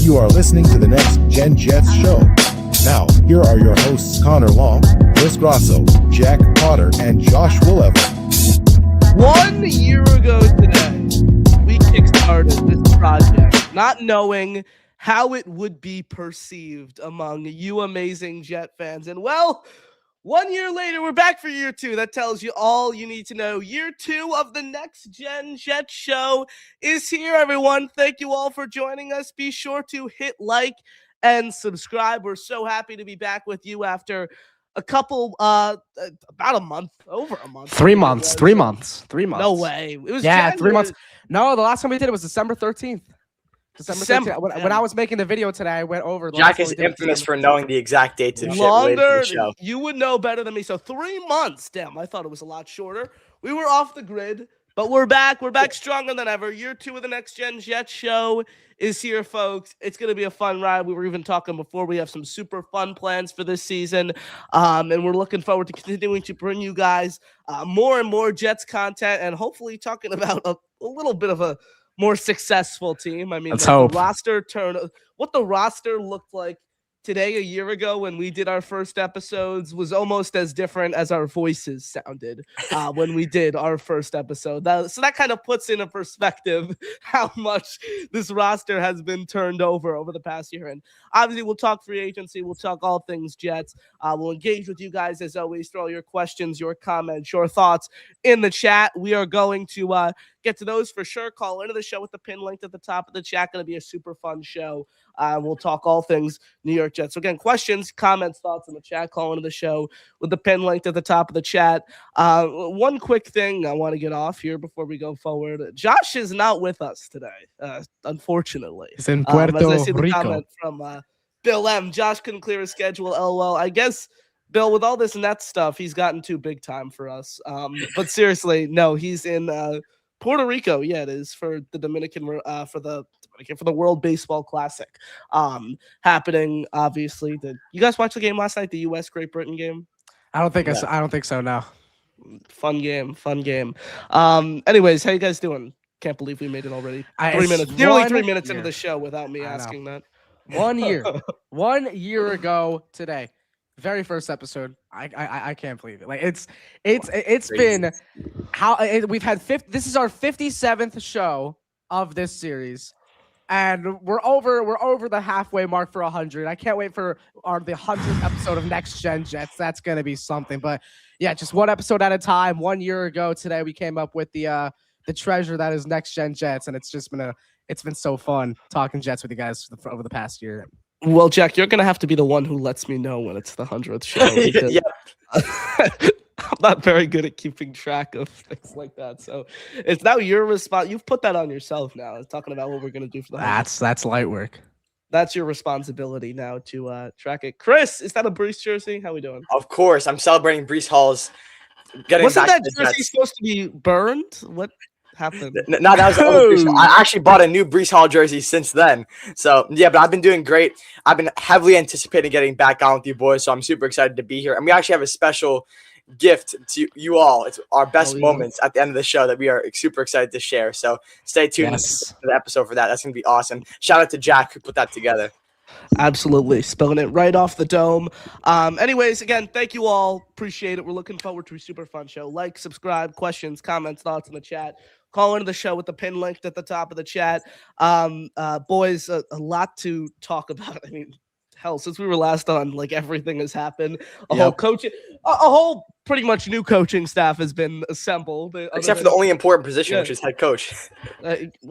You are listening to the Next Gen Jets show. Now, here are your hosts Connor Long, Chris Grasso, Jack Cotter, and Josh Woolever. 1 year ago today, we kickstarted this project, not knowing how it would be perceived among you amazing Jet fans. And well, 1 year later, we're back for year two. That tells you all you need to know. Year two of the Next Gen Jet show is here, everyone. Thank you all for joining us. Be sure to hit like and subscribe. We're so happy to be back with you after a couple, about a month, over a month. 3 months. 3 months. No way. It was January. 3 months. No, the last time we did it was December 13th. December 13th. When I was making the video today, I went over. Jack is infamous for knowing the exact dates of longer. Shit show. You would know better than me. So 3 months. Damn, I thought it was a lot shorter. We were off the grid, but we're back. We're back stronger than ever. Year two of the Next Gen Jet show is here, folks. It's going to be a fun ride. We were even talking before. We have some super fun plans for this season, and we're looking forward to continuing to bring you guys more and more Jets content, and hopefully talking about a little bit of a more successful team. I mean, let's hope. What the roster looked like today a year ago when we did our first episodes was almost as different as our voices sounded when we did our first episode. So that kind of puts into perspective how much this roster has been turned over the past year. And obviously we'll talk free agency. We'll talk all things Jets. We'll engage with you guys as always. Throw your questions, your comments, your thoughts in the chat. We are going to get to those for sure. Call into the show with the pin linked at the top of the chat. Going to be a super fun show. We'll talk all things New York Jets. So again, questions, comments, thoughts in the chat. Call into the show with the pin linked at the top of the chat. One quick thing I want to get off here before we go forward. Josh is not with us today, unfortunately. He's in Puerto as I see the Rico. comment from Bill M. Josh couldn't clear his schedule. LOL. I guess, Bill, with all this Nets stuff, he's gotten too big time for us. But seriously, no, he's in Puerto Rico. Yeah, it is for the Dominican for the World Baseball Classic happening. Obviously, you guys watch the game last night, the U.S. Great Britain game? I don't think so. No. Fun game. Anyways, how you guys doing? Can't believe we made it already. 3 minutes, nearly 3 minutes into the show without me asking that. 1 year, 1 year ago today. Very first episode. I can't believe it. Like it's been we've had this is our 57th show of this series, and we're over the halfway mark for 100. I can't wait for the 100th episode of Next Gen Jets. That's gonna be something. But yeah, just one episode at a time. 1 year ago today, we came up with the treasure that is Next Gen Jets, and it's been so fun talking Jets with you guys over the past year. Well, Jack, you're going to have to be the one who lets me know when it's the 100th show. Yeah. I'm not very good at keeping track of things like that. So it's now your response. You've put that on yourself now. Talking about what we're going to do for the 100th. That's light work. That's your responsibility now to track it. Chris, is that a Breece jersey? How we doing? Of course. I'm celebrating Breece Hall's getting Wasn't back that to the jersey Jets. supposed to be burned? What happened? No, that was the old Breece Hall. I actually bought a new Breece Hall jersey since then. So, yeah, but I've been doing great. I've been heavily anticipating getting back on with you boys, so I'm super excited to be here. And we actually have a special gift to you all. It's our best moments at the end of the show that we are super excited to share. So stay tuned for the episode for that. That's going to be awesome. Shout out to Jack who put that together. Absolutely. Spilling it right off the dome. Anyways, again, thank you all. Appreciate it. We're looking forward to a super fun show. Like, subscribe, questions, comments, thoughts in the chat. Call into the show with the pin linked at the top of the chat. Boys, a lot to talk about. I mean, hell, since we were last on, like everything has happened. A whole pretty much new coaching staff has been assembled. Except for the only important position, which is head coach.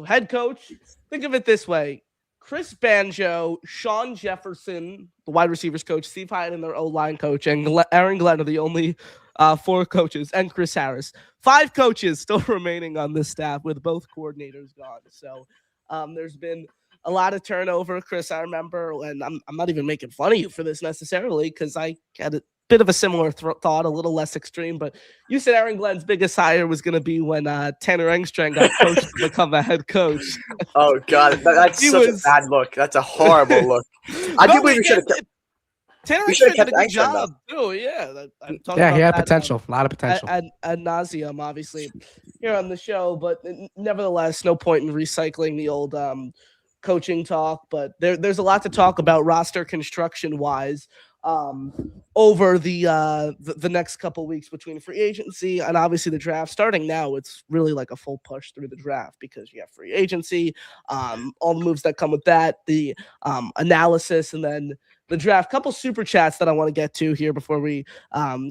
Head coach. Think of it this way. Chris Banjo, Sean Jefferson, the wide receivers coach, Steve Hyatt and their O-line coach, and Aaron Glenn are the only 4 coaches, and Chris Harris. 5 coaches still remaining on this staff with both coordinators gone. So there's been a lot of turnover, Chris, I remember, and I'm not even making fun of you for this necessarily because I had a bit of a similar thought, a little less extreme, but you said Aaron Glenn's biggest hire was going to be when Tanner Engstrand got coached to become a head coach. Oh, God. That's a bad look. That's a horrible look. I do believe we should have kept Tanner Engstrand did a good job, too. Yeah. He had potential. A lot of potential. Ad nauseum, obviously, here on the show, but nevertheless, no point in recycling the old coaching talk, but there's a lot to talk about roster construction wise over the next couple weeks between free agency and obviously the draft. Starting now, it's really like a full push through the draft because you have free agency, all the moves that come with that, the analysis, and then the draft. Couple super chats that I want to get to here before we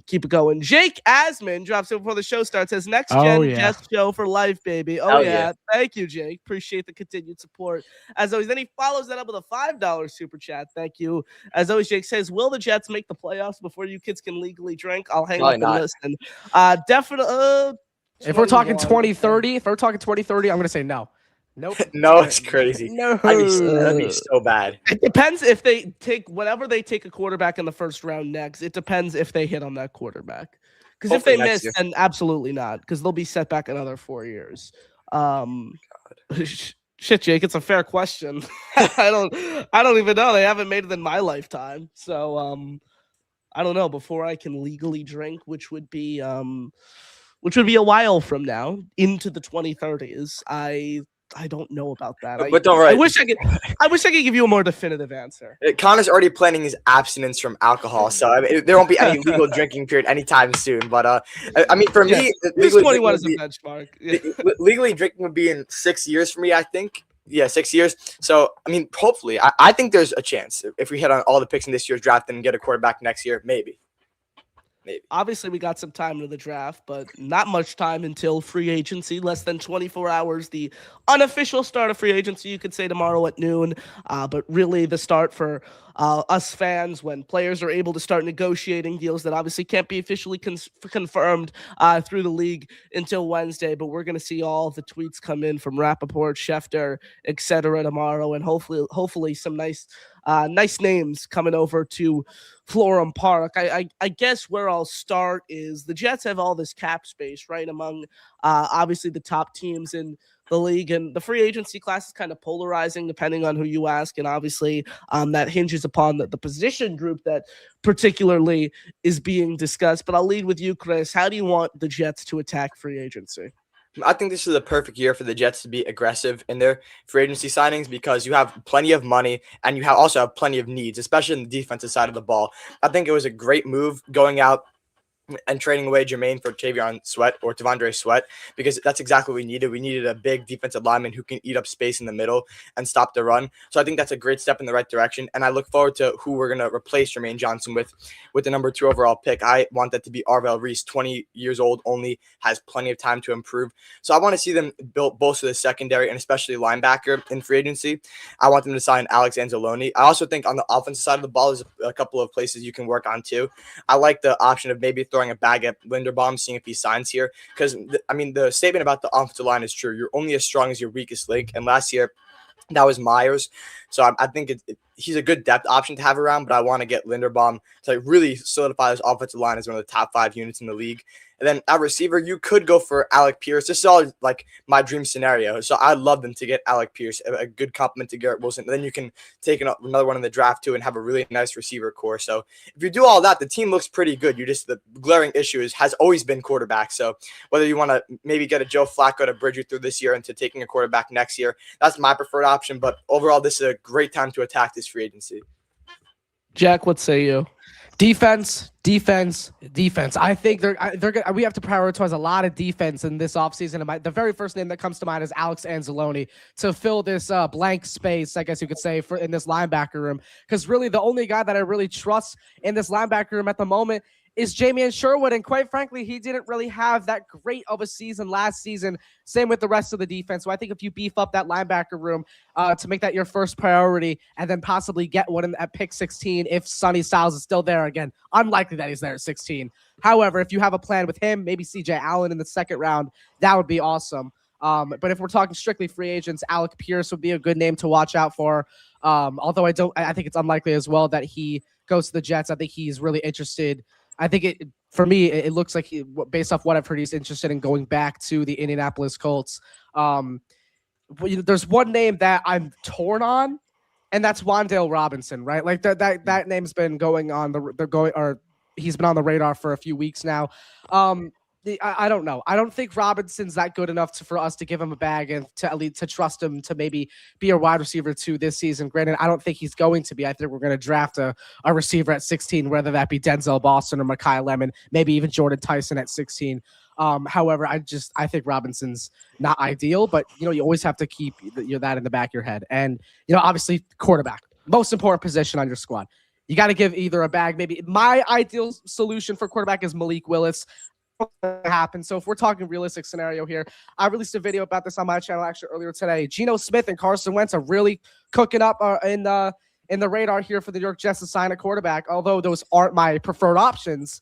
keep it going. Jake Asman drops in before the show starts. Says next gen guest show for life, baby. Oh yeah. Thank you, Jake. Appreciate the continued support as always. Then he follows that up with a $5 super chat. Thank you. As always, Jake says, will the Jets make the playoffs before you kids can legally drink? I'll hang up and listen. Definitely. If we're talking 2030, I'm gonna say no. Nope. No, it's crazy. No, that'd be so bad. It depends if they take a quarterback in the first round next. It depends if they hit on that quarterback. Because if they miss, then absolutely not. Because they'll be set back another 4 years. Shit, Jake, it's a fair question. I don't even know. They haven't made it in my lifetime. So I don't know. Before I can legally drink, which would be a while from now, into the 2030s. I don't know about that. But don't worry. I wish I could give you a more definitive answer. Connor's already planning his abstinence from alcohol, so I mean, there won't be any legal drinking period anytime soon. But I mean, for me, legally 21 is a benchmark. Legally drinking would be in 6 years for me, I think. Yeah, 6 years. So I mean, hopefully, I think there's a chance if we hit on all the picks in this year's draft and get a quarterback next year, maybe. Obviously, we got some time to the draft, but not much time until free agency. Less than 24 hours. The unofficial start of free agency, you could say tomorrow at noon. But really the start for us fans when players are able to start negotiating deals that obviously can't be officially confirmed through the league until Wednesday. But we're going to see all the tweets come in from Rappaport, Schefter, etc. tomorrow, and hopefully some nice names coming over to Florham Park. I guess where I'll start is the Jets have all this cap space, right, among obviously the top teams in the league, and the free agency class is kind of polarizing depending on who you ask, and obviously that hinges upon the position group that particularly is being discussed. But I'll lead with you, Chris. How do you want the Jets to attack free agency? I think this is a perfect year for the Jets to be aggressive in their free agency signings because you have plenty of money and you also have plenty of needs, especially in the defensive side of the ball. I think it was a great move going out and trading away Jermaine for T'Vondre Sweat, because that's exactly what we needed. We needed a big defensive lineman who can eat up space in the middle and stop the run. So I think that's a great step in the right direction. And I look forward to who we're going to replace Jermaine Johnson with the number 2 overall pick. I want that to be Arvell Reese, 20 years old only, has plenty of time to improve. So I want to see them build both of the secondary and especially linebacker in free agency. I want them to sign Alex Anzalone. I also think on the offensive side of the ball, there's a couple of places you can work on too. I like the option of maybe throwing a bag at Linderbaum, seeing if he signs here. Because, the statement about the offensive line is true. You're only as strong as your weakest link. And last year, that was Myers. So I think he's a good depth option to have around, but I want to get Linderbaum to really solidify this offensive line as one of the top 5 units in the league. And then at receiver, you could go for Alec Pierce. This is all like my dream scenario. So I'd love them to get Alec Pierce, a good compliment to Garrett Wilson. And then you can take another one in the draft too and have a really nice receiver core. So if you do all that, the team looks pretty good. The glaring issue has always been quarterback. So whether you want to maybe get a Joe Flacco to bridge you through this year into taking a quarterback next year, that's my preferred option. But overall, this is a great time to attack this free agency. Jack, what say you? Defense. I think we have to prioritize a lot of defense in this offseason. And the very first name that comes to mind is Alex Anzalone to fill this blank space, I guess you could say, in this linebacker room. Because really the only guy that I really trust in this linebacker room at the moment is Jamian Sherwood. And quite frankly, he didn't really have that great of a season last season. Same with the rest of the defense. So I think if you beef up that linebacker room to make that your first priority and then possibly get one at pick 16 if Sonny Styles is still there, again, unlikely that he's there at 16. However, if you have a plan with him, maybe CJ Allen in the second round, that would be awesome. But if we're talking strictly free agents, Alec Pierce would be a good name to watch out for. Although I think it's unlikely as well that he goes to the Jets. I think he's really interested. I think for me, it looks like based off what I've heard, he's interested in going back to the Indianapolis Colts. There's one name that I'm torn on, and that's Wan'Dale Robinson, right? Like that name's been going on he's been on the radar for a few weeks now. I don't know. I don't think Robinson's that good enough for us to give him a bag and to at least to trust him to maybe be a wide receiver 2 this season. Granted, I don't think he's going to be. I think we're going to draft a receiver at 16, whether that be Denzel Boston or Mekhi Lemon, maybe even Jordan Tyson at 16. However, I think Robinson's not ideal, but you always have to keep that in the back of your head. And obviously, quarterback, most important position on your squad. You got to give either a bag. Maybe my ideal solution for quarterback is Malik Willis. Happen. So if we're talking realistic scenario here, I released a video about this on my channel actually earlier today. Geno Smith and Carson Wentz are really cooking up in the radar here for the New York Jets to sign a quarterback. Although those aren't my preferred options,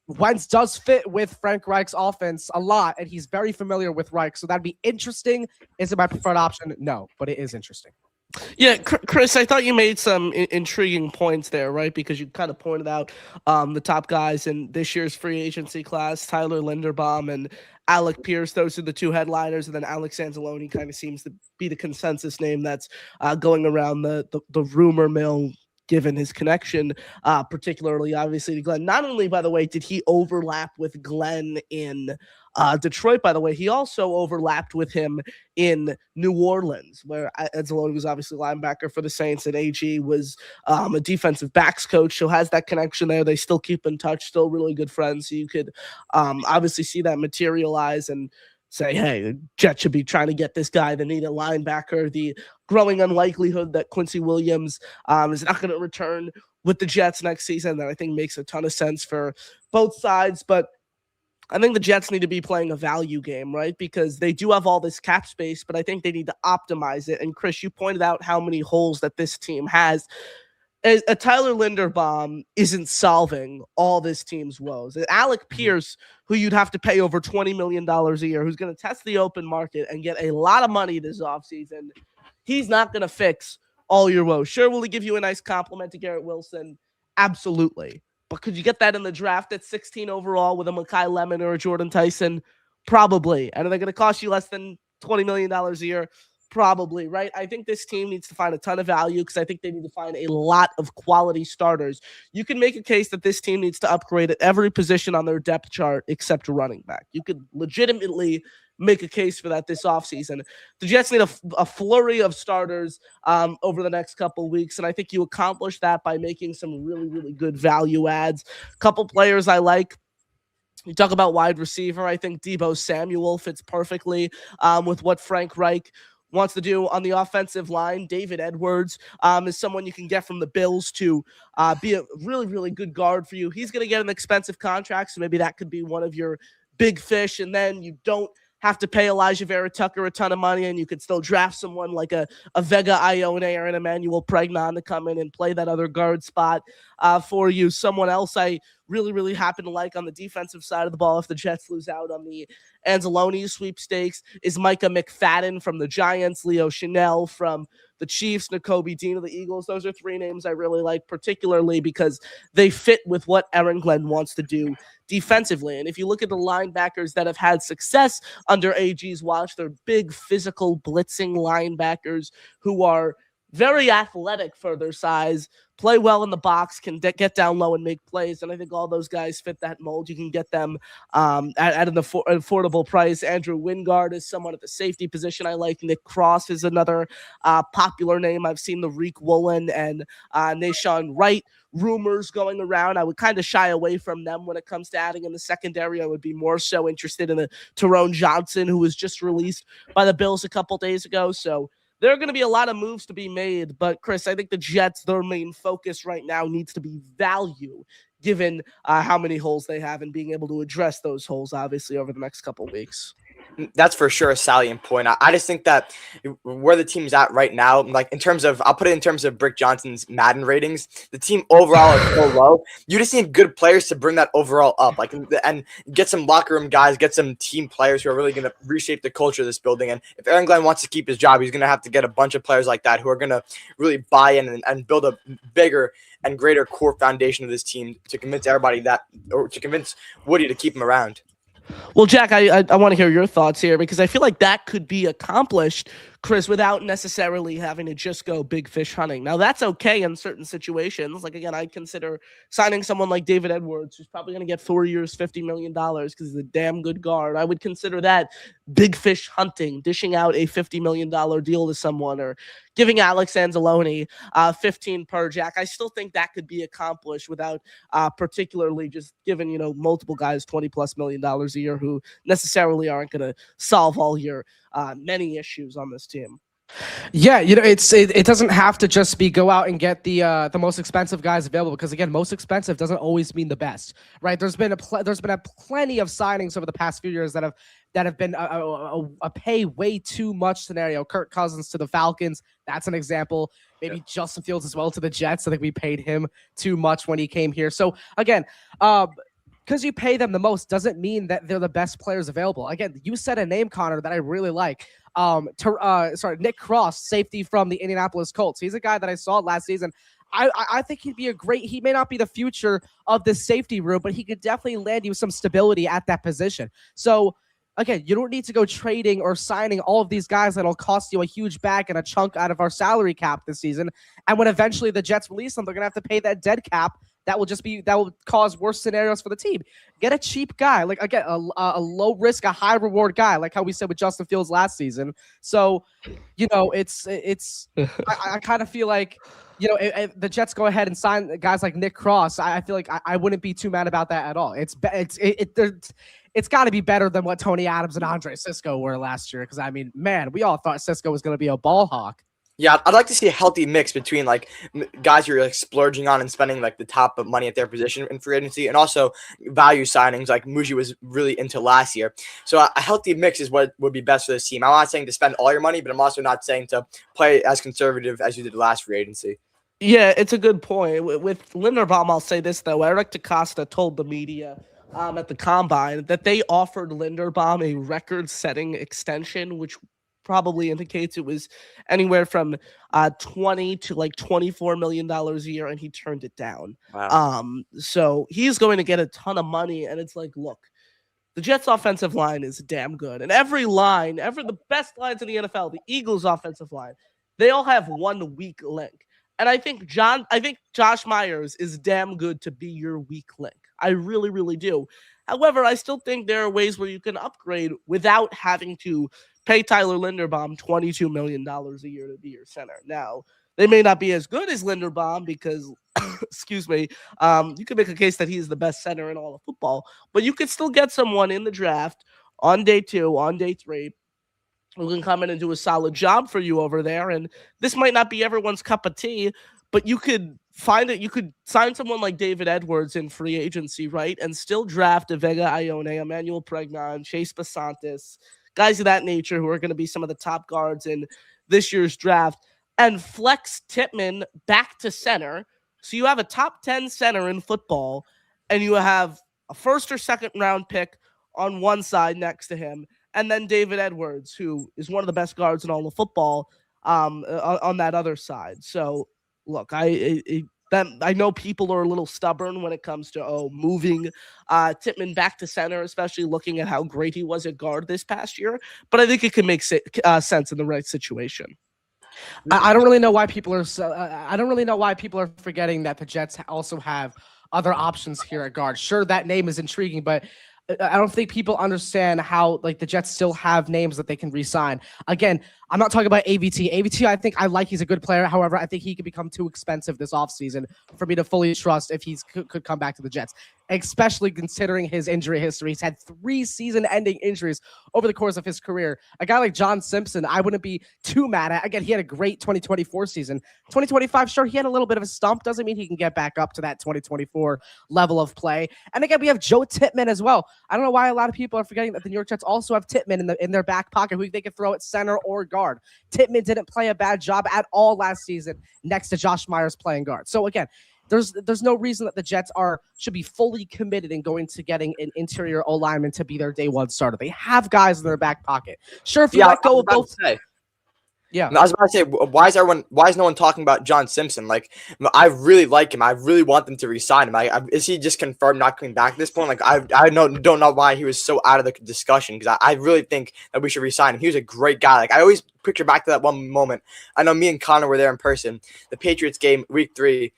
Wentz does fit with Frank Reich's offense a lot, and he's very familiar with Reich. So that'd be interesting. Is it my preferred option? No, but it is interesting. Yeah, Chris, I thought you made some intriguing points there, right? Because you kind of pointed out the top guys in this year's free agency class, Tyler Linderbaum and Alec Pierce. Those are the 2 headliners, and then Alex Anzalone kind of seems to be the consensus name that's going around the rumor mill, given his connection, particularly obviously to Glenn. Not only, by the way, did he overlap with Glenn in Detroit, by the way, he also overlapped with him in New Orleans, where Anzalone was obviously linebacker for the Saints, and AG was a defensive backs coach, so has that connection there. They still keep in touch, still really good friends. So you could obviously see that materialize and say, hey, the Jets should be trying to get this guy. They need a linebacker. The growing unlikelihood that Quincy Williams is not going to return with the Jets next season, that I think makes a ton of sense for both sides. But I think the Jets need to be playing a value game, right? Because they do have all this cap space, but I think they need to optimize it. And Chris, you pointed out how many holes that this team has. A Tyler Linderbaum isn't solving all this team's woes. And Alec Pierce, who you'd have to pay over $20 million a year, who's going to test the open market and get a lot of money this offseason, he's not going to fix all your woes. Sure, will he give you a nice compliment to Garrett Wilson? Absolutely. But could you get that in the draft at 16 overall with a Mekhi Lemon or a Jordan Tyson? Probably. And are they going to cost you less than $20 million a year? Probably, right? I think this team needs to find a ton of value because I think they need to find a lot of quality starters. You can make a case that this team needs to upgrade at every position on their depth chart except running back. You could legitimately make a case for that this offseason. The Jets need a flurry of starters over the next couple weeks, and I think you accomplish that by making some really, really good value adds. A couple players I like. You talk about wide receiver. I think Deebo Samuel fits perfectly with what Frank Reich wants to do on the offensive line. David Edwards is someone you can get from the Bills to be a really, really good guard for you. He's going to get an expensive contract, so maybe that could be one of your big fish, and then you don't have to pay Elijah Vera Tucker a ton of money, and you could still draft someone like a Vega Ione or an Emmanuel Pregnon to come in and play that other guard spot for you. Someone else I really, really happen to like on the defensive side of the ball if the Jets lose out on the Anzalone sweepstakes is Micah McFadden from the Giants, Leo Chanel from the Chiefs, Nakobe Dean of the Eagles. Those are 3 names I really like, particularly because they fit with what Aaron Glenn wants to do defensively. And if you look at the linebackers that have had success under AG's watch, they're big, physical, blitzing linebackers who are very athletic for their size, play well in the box, can get down low and make plays. And I think all those guys fit that mold. You can get them at an affordable price. Andrew Wingard is someone at the safety position I like. Nick Cross is another popular name. I've seen the Reek Woolen and Nashawn Wright rumors going around. I would kind of shy away from them when it comes to adding in the secondary. I would be more so interested in the Tyrone Johnson, who was just released by the Bills a couple days ago. So there are going to be a lot of moves to be made, but Chris, I think the Jets, their main focus right now needs to be value, given how many holes they have and being able to address those holes, obviously, over the next couple of weeks. That's for sure a salient point. I just think that where the team's at right now, like in terms of, I'll put it in terms of Brick Johnson's Madden ratings, the team overall is so low. You just need good players to bring that overall up, like, and get some locker room guys, get some team players who are really going to reshape the culture of this building. And if Aaron Glenn wants to keep his job, he's going to have to get a bunch of players like that who are going to really buy in and build a bigger and greater core foundation of this team to convince everybody that, or to convince Woody to keep him around. Well, Jack, I want to hear your thoughts here because I feel like that could be accomplished, Chris, without necessarily having to just go big fish hunting. Now, that's okay in certain situations. Like, again, I consider signing someone like David Edwards, who's probably going to get 4 years, $50 million because he's a damn good guard. I would consider that big fish hunting, dishing out a $50 million deal to someone, or giving Alex Anzalone 15 per. Jack. I still think that could be accomplished without particularly just giving, multiple guys $20+ million a year who necessarily aren't going to solve all your many issues on this team. Yeah, it doesn't have to just be go out and get the most expensive guys available, because again, most expensive doesn't always mean the best, right? There's been plenty of signings over the past few years that have been a pay way too much scenario. Kirk Cousins to the Falcons, that's an example. Maybe Justin Fields as well to the Jets. I think we paid him too much when he came here. So again, because you pay them the most doesn't mean that they're the best players available. Again, you said a name, Connor, that I really like. Nick Cross, safety from the Indianapolis Colts. He's a guy that I saw last season. I think he'd be he may not be the future of the safety room, but he could definitely land you some stability at that position. So again, you don't need to go trading or signing all of these guys that'll cost you a huge bag and a chunk out of our salary cap this season. And when eventually the Jets release them, they're going to have to pay that dead cap. That will cause worse scenarios for the team. Get a cheap guy, like again, a low risk, a high reward guy, like how we said with Justin Fields last season. So, it's I kind of feel like, if the Jets go ahead and sign guys like Nick Cross, I feel like I wouldn't be too mad about that at all. It's got to be better than what Tony Adams and Andre Sisco were last year. Because I mean, man, we all thought Sisco was going to be a ball hawk. Yeah, I'd like to see a healthy mix between like guys you're like splurging on and spending like the top of money at their position in free agency, and also value signings like Muji was really into last year. So a healthy mix is what would be best for this team. I'm not saying to spend all your money, but I'm also not saying to play as conservative as you did last free agency. Yeah, it's a good point. With Linderbaum, I'll say this though. Eric DeCosta told the media at the Combine that they offered Linderbaum a record-setting extension, which probably indicates it was anywhere from $20 to like $24 million a year, and he turned it down. Wow. So he's going to get a ton of money, and it's like, look, the Jets' offensive line is damn good, and the best lines in the NFL, the Eagles' offensive line, they all have one weak link, and I think Josh Myers is damn good to be your weak link. I really, really do. However, I still think there are ways where you can upgrade without having to pay Tyler Linderbaum $22 million a year to be your center. Now, they may not be as good as Linderbaum because, excuse me, you can make a case that he's the best center in all of football, but you could still get someone in the draft on day 2, on day 3, who can come in and do a solid job for you over there. And this might not be everyone's cup of tea, but you could you could sign someone like David Edwards in free agency, right? And still draft a Vega Ione, Emmanuel Pregnon, Chase Basantis, guys of that nature who are going to be some of the top guards in this year's draft, and flex Tippmann back to center. So you have a top 10 center in football, and you have a first or second round pick on one side next to him, and then David Edwards, who is one of the best guards in all of football, on that other side. So look, I know people are a little stubborn when it comes to moving Tippmann back to center, especially looking at how great he was at guard this past year. But I think it can make sense in the right situation. I don't really know why people are. I don't really know why people are forgetting that the Jets also have other options here at guard. Sure, that name is intriguing, but I don't think people understand how like the Jets still have names that they can re-sign. Again, I'm not talking about AVT. AVT, I like he's a good player. However, I think he could become too expensive this offseason for me to fully trust if he could come back to the Jets, especially considering his injury history. He's had 3 season-ending injuries over the course of his career. A guy like John Simpson, I wouldn't be too mad at. Again, he had a great 2024 season. 2025, sure, he had a little bit of a stump. Doesn't mean he can get back up to that 2024 level of play. And again, we have Joe Tippmann as well. I don't know why a lot of people are forgetting that the New York Jets also have Tippmann in their back pocket, who they could throw at center or guard. Tippmann didn't play a bad job at all last season next to Josh Myers playing guard. So again, there's no reason that the Jets should be fully committed in going to getting an interior O-lineman to be their day 1 starter. They have guys in their back pocket. Sure, if you let go of both. Yeah. And I was about to say, why is no one talking about John Simpson? Like, I really like him. I really want them to re-sign him. Is he just confirmed not coming back at this point? Like, I don't know why he was so out of the discussion, because I really think that we should re-sign him. He was a great guy. Like, I always picture back to that one moment. I know me and Connor were there in person. The Patriots game, week 3,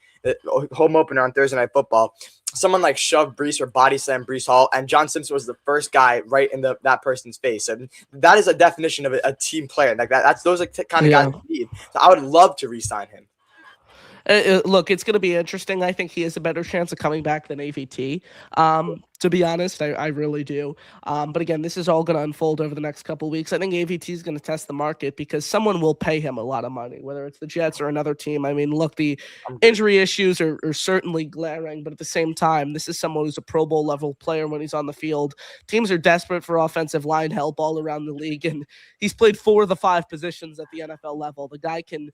home opener on Thursday Night Football. Someone like shoved Breece or body slammed Breece Hall, and John Simpson was the first guy right in that person's face. And that is a definition of a team player. Like that. Those are the kind of guys we need. So I would love to re-sign him. Look, it's going to be interesting. I think he has a better chance of coming back than AVT. To be honest, I really do. But again, this is all going to unfold over the next couple of weeks. I think AVT is going to test the market because someone will pay him a lot of money, whether it's the Jets or another team. I mean, look, the injury issues are certainly glaring, but at the same time, this is someone who's a Pro Bowl level player when he's on the field. Teams are desperate for offensive line help all around the league, and he's played 4 of the 5 positions at the NFL level. The guy can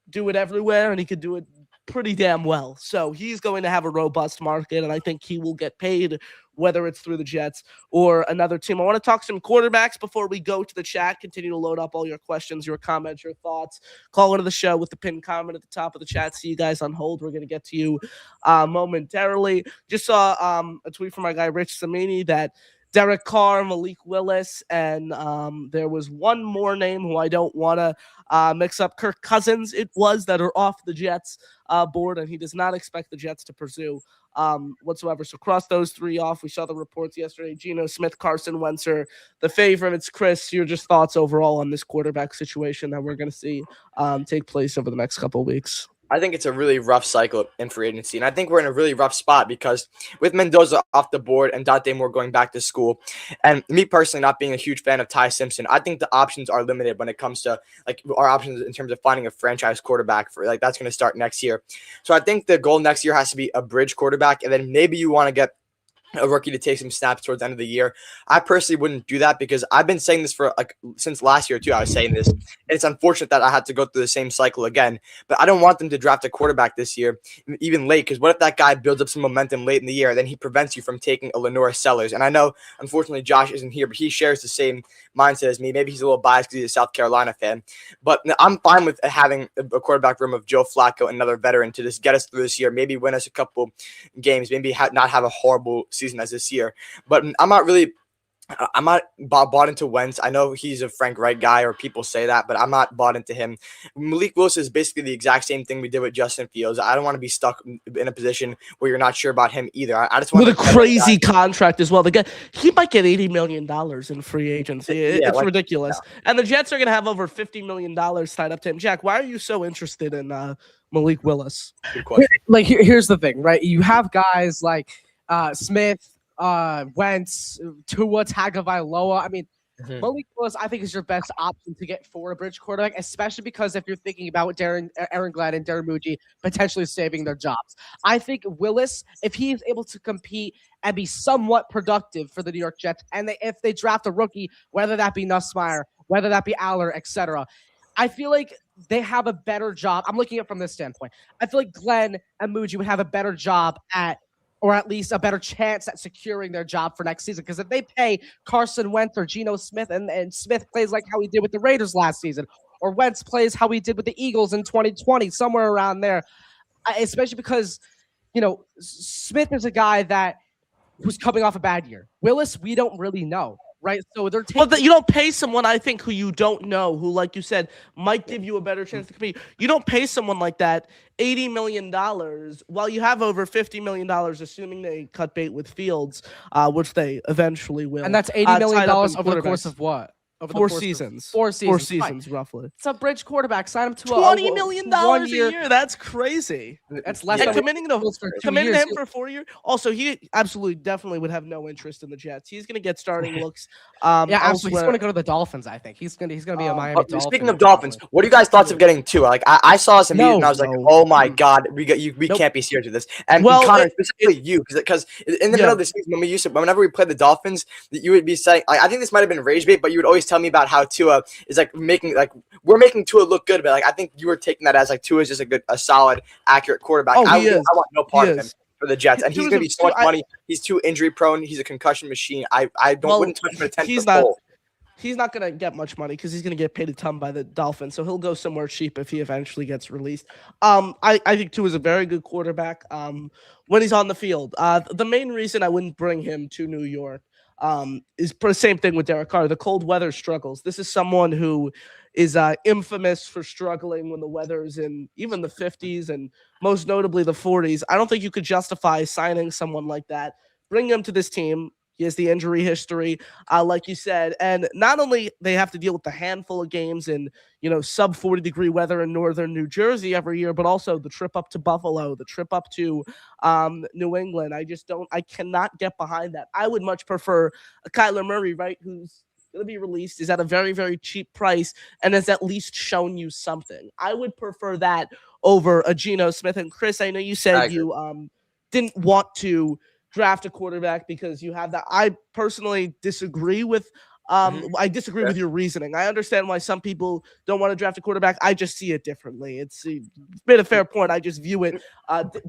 do it everywhere, and he could do it pretty damn well. So he's going to have a robust market, and I think he will get paid, whether it's through the Jets or another team. I want to talk some quarterbacks before we go to the chat. Continue to load up all your questions, your comments, your thoughts. Call into the show with the pinned comment at the top of the chat. See you guys on hold. We're going to get to you momentarily. Just saw a tweet from our guy Rich Samini that Derek Carr, Malik Willis, and there was one more name who I don't want to mix up. Kirk Cousins, it was, that are off the Jets board, and he does not expect the Jets to pursue whatsoever. So cross those 3 off. We saw the reports yesterday. Geno Smith, Carson Wentz are the favorites. Chris, your just thoughts overall on this quarterback situation that we're going to see take place over the next couple of weeks? I think it's a really rough cycle in free agency, and I think we're in a really rough spot because with Mendoza off the board and Dante Moore going back to school, and me personally not being a huge fan of Ty Simpson, I think the options are limited when it comes to like our options in terms of finding a franchise quarterback for like that's going to start next year. So I think the goal next year has to be a bridge quarterback, and then maybe you want to get a rookie to take some snaps towards the end of the year. I personally wouldn't do that because I've been saying this for like since last year too. I was saying this, and it's unfortunate that I had to go through the same cycle again. But I don't want them to draft a quarterback this year, even late, because what if that guy builds up some momentum late in the year, then he prevents you from taking a Lenore Sellers? And I know, unfortunately, Josh isn't here, but he shares the same mindset as me. Maybe he's a little biased because he's a South Carolina fan, but I'm fine with having a quarterback room of Joe Flacco, another veteran, to just get us through this year, maybe win us a couple games, maybe not have a horrible season as this year. But I'm not bought into Wentz. I know he's a Frank Reich guy, or people say that, but I'm not bought into him. Malik Willis is basically the exact same thing we did with Justin Fields. I don't want to be stuck in a position where you're not sure about him either. I just want with a crazy contract as well. The guy, he might get $80 million in free agency. It's ridiculous. Yeah. And the Jets are going to have over $50 million tied up to him. Jack, why are you so interested in Malik Willis? Good question. Like, here's the thing, right? You have guys like Smith, Wentz, Tua Tagovailoa. I mean, Malik Willis, I think, is your best option to get for a bridge quarterback, especially because if you're thinking about Aaron Glenn and Darren Muji potentially saving their jobs. I think Willis, if he is able to compete and be somewhat productive for the New York Jets, and if they draft a rookie, whether that be Nussmeier, whether that be Aller, etc., I feel like they have a better job. I'm looking at it from this standpoint. I feel like Glenn and Muji would have a better job or at least a better chance at securing their job for next season. Because if they pay Carson Wentz or Geno Smith and Smith plays like how he did with the Raiders last season, or Wentz plays how he did with the Eagles in 2020, somewhere around there, especially because, Smith is a guy that who's coming off a bad year. Willis, we don't really know. Right, so they're taking. Well, you don't pay someone, I think, who you don't know, who, like you said, might give you a better chance to compete. You don't pay someone like that $80 million while you have over $50 million, assuming they cut bait with Fields, which they eventually will. And that's $80 million over the course of what? Over 4 seasons. 4 seasons. 4 seasons, roughly. It's a bridge quarterback. Sign him to $20 million a year. That's crazy. That's less than committing to him for 4 years. Also, he absolutely definitely would have no interest in the Jets. He's going to get starting looks. Absolutely. He's going to go to the Dolphins. I think he's going to be a Miami Dolphin. Speaking of Dolphins, what are you guys' thoughts of getting Tua? Like I saw some news and I was like, oh my god, we can't be serious with this. And Connor, specifically you, because in the middle of the season whenever we played the Dolphins, you would be saying, I think this might have been rage bait, but you would always tell me about how Tua is like we're making Tua look good, but I think you were taking that as Tua is just a solid, accurate quarterback. I want no part of him for the Jets, and he's going to be so much money. He's too injury prone. He's a concussion machine. I wouldn't touch him at 10 foot pole. he's not going to get much money because he's going to get paid a ton by the Dolphins. So he'll go somewhere cheap if he eventually gets released. I think Tua is a very good quarterback when he's on the field. The main reason I wouldn't bring him to New York is the same thing with Derek Carr, the cold weather struggles. This is someone who is infamous for struggling when the weather's in even the 50s and most notably the 40s. I don't think you could justify signing someone like that. Bring him to this team. He has the injury history, like you said, and not only they have to deal with the handful of games in, sub 40-degree weather in northern New Jersey every year, but also the trip up to Buffalo, the trip up to New England. I cannot get behind that. I would much prefer a Kyler Murray, right, who's going to be released, is at a very, very cheap price, and has at least shown you something. I would prefer that over a Geno Smith. And Chris, I know you said you didn't want to draft a quarterback because you have that. I personally disagree with with your reasoning. I understand why some people don't want to draft a quarterback. I just see it differently. It's been a fair point. I just view it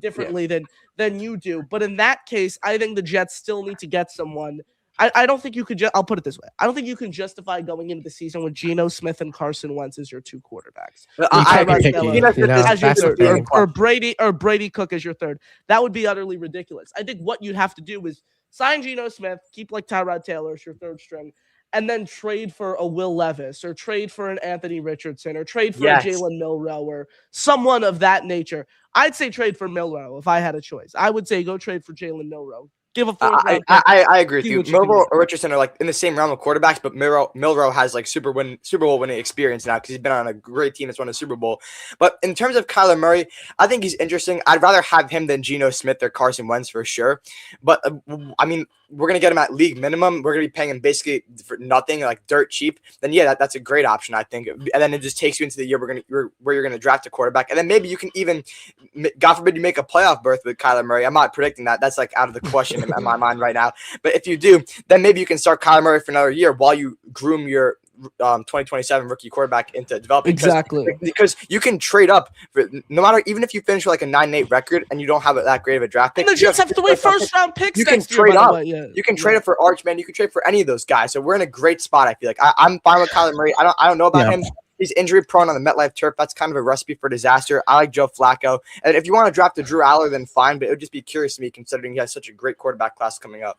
differently than you do. But in that case, I think the Jets still need to get someone. I don't think you could I'll put it this way. I don't think you can justify going into the season with Geno Smith and Carson Wentz as your two quarterbacks. Or Brady Cook as your third. That would be utterly ridiculous. I think what you'd have to do is sign Geno Smith, keep like Tyrod Taylor as your third string, and then trade for a Will Levis or trade for an Anthony Richardson or trade for a Jalen Milroe or someone of that nature. I'd say trade for Milroe if I had a choice. I would say go trade for Jalen Milroe. Give a fourth round. I agree with you. Milroe or Richardson are like in the same realm of quarterbacks, but Milroe has like Super Bowl winning experience now because he's been on a great team that's won a Super Bowl. But in terms of Kyler Murray, I think he's interesting. I'd rather have him than Geno Smith or Carson Wentz for sure. But I mean, we're gonna get him at league minimum. We're gonna be paying him basically for nothing, like dirt cheap. Then that's a great option, I think. And then it just takes you into the year where you're gonna draft a quarterback, and then maybe you can even, God forbid, you make a playoff berth with Kyler Murray. I'm not predicting that. That's like out of the question in my mind right now. But if you do, then maybe you can start Kyler Murray for another year while you groom your 2027 rookie quarterback into developing. Because you can trade up for, no matter, even if you finish with like a 9-8 record and you don't have that great of a draft pick. And the Jets have 3 first-round picks. You can trade up. You can trade it for Archman. You can trade for any of those guys. So we're in a great spot. I feel like I'm fine with Kyler Murray. I don't know about him. He's injury prone on the MetLife turf. That's kind of a recipe for disaster. I like Joe Flacco. And if you want to draft a Drew Aller, then fine. But it would just be curious to me considering he has such a great quarterback class coming up.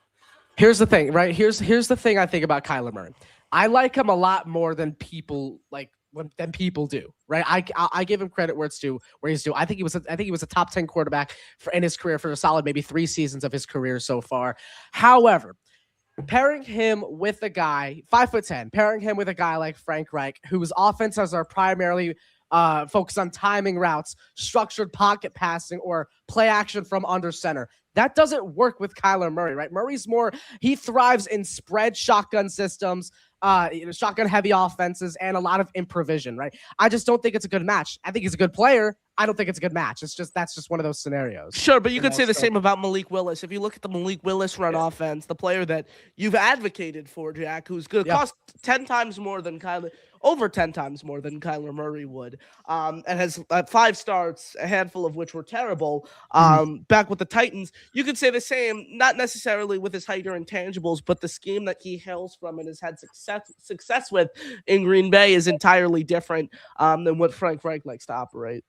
Here's the thing, right? Here's the thing I think about Kyler Murray. I like him a lot more than people do, right? I give him credit where he's due. I think he was a top 10 quarterback in his career for a solid maybe 3 seasons of his career so far. However, pairing him with a guy 5'10", pairing him with a guy like Frank Reich, whose offenses are primarily focused on timing routes, structured pocket passing, or play action from under center. That doesn't work with Kyler Murray, right? He thrives in spread shotgun systems, shotgun heavy offenses, and a lot of improvision, right? I just don't think it's a good match. I think he's a good player. I don't think it's a good match. That's just one of those scenarios. Sure, but you could say the same about Malik Willis. If you look at the Malik Willis run offense, the player that you've advocated for, Jack, who's going to cost 10 times more than over 10 times more than Kyler Murray would, and has 5 starts, a handful of which were terrible, back with the Titans. You could say the same, not necessarily with his height or intangibles, but the scheme that he hails from and has had success with in Green Bay is entirely different than what Frank Reich likes to operate.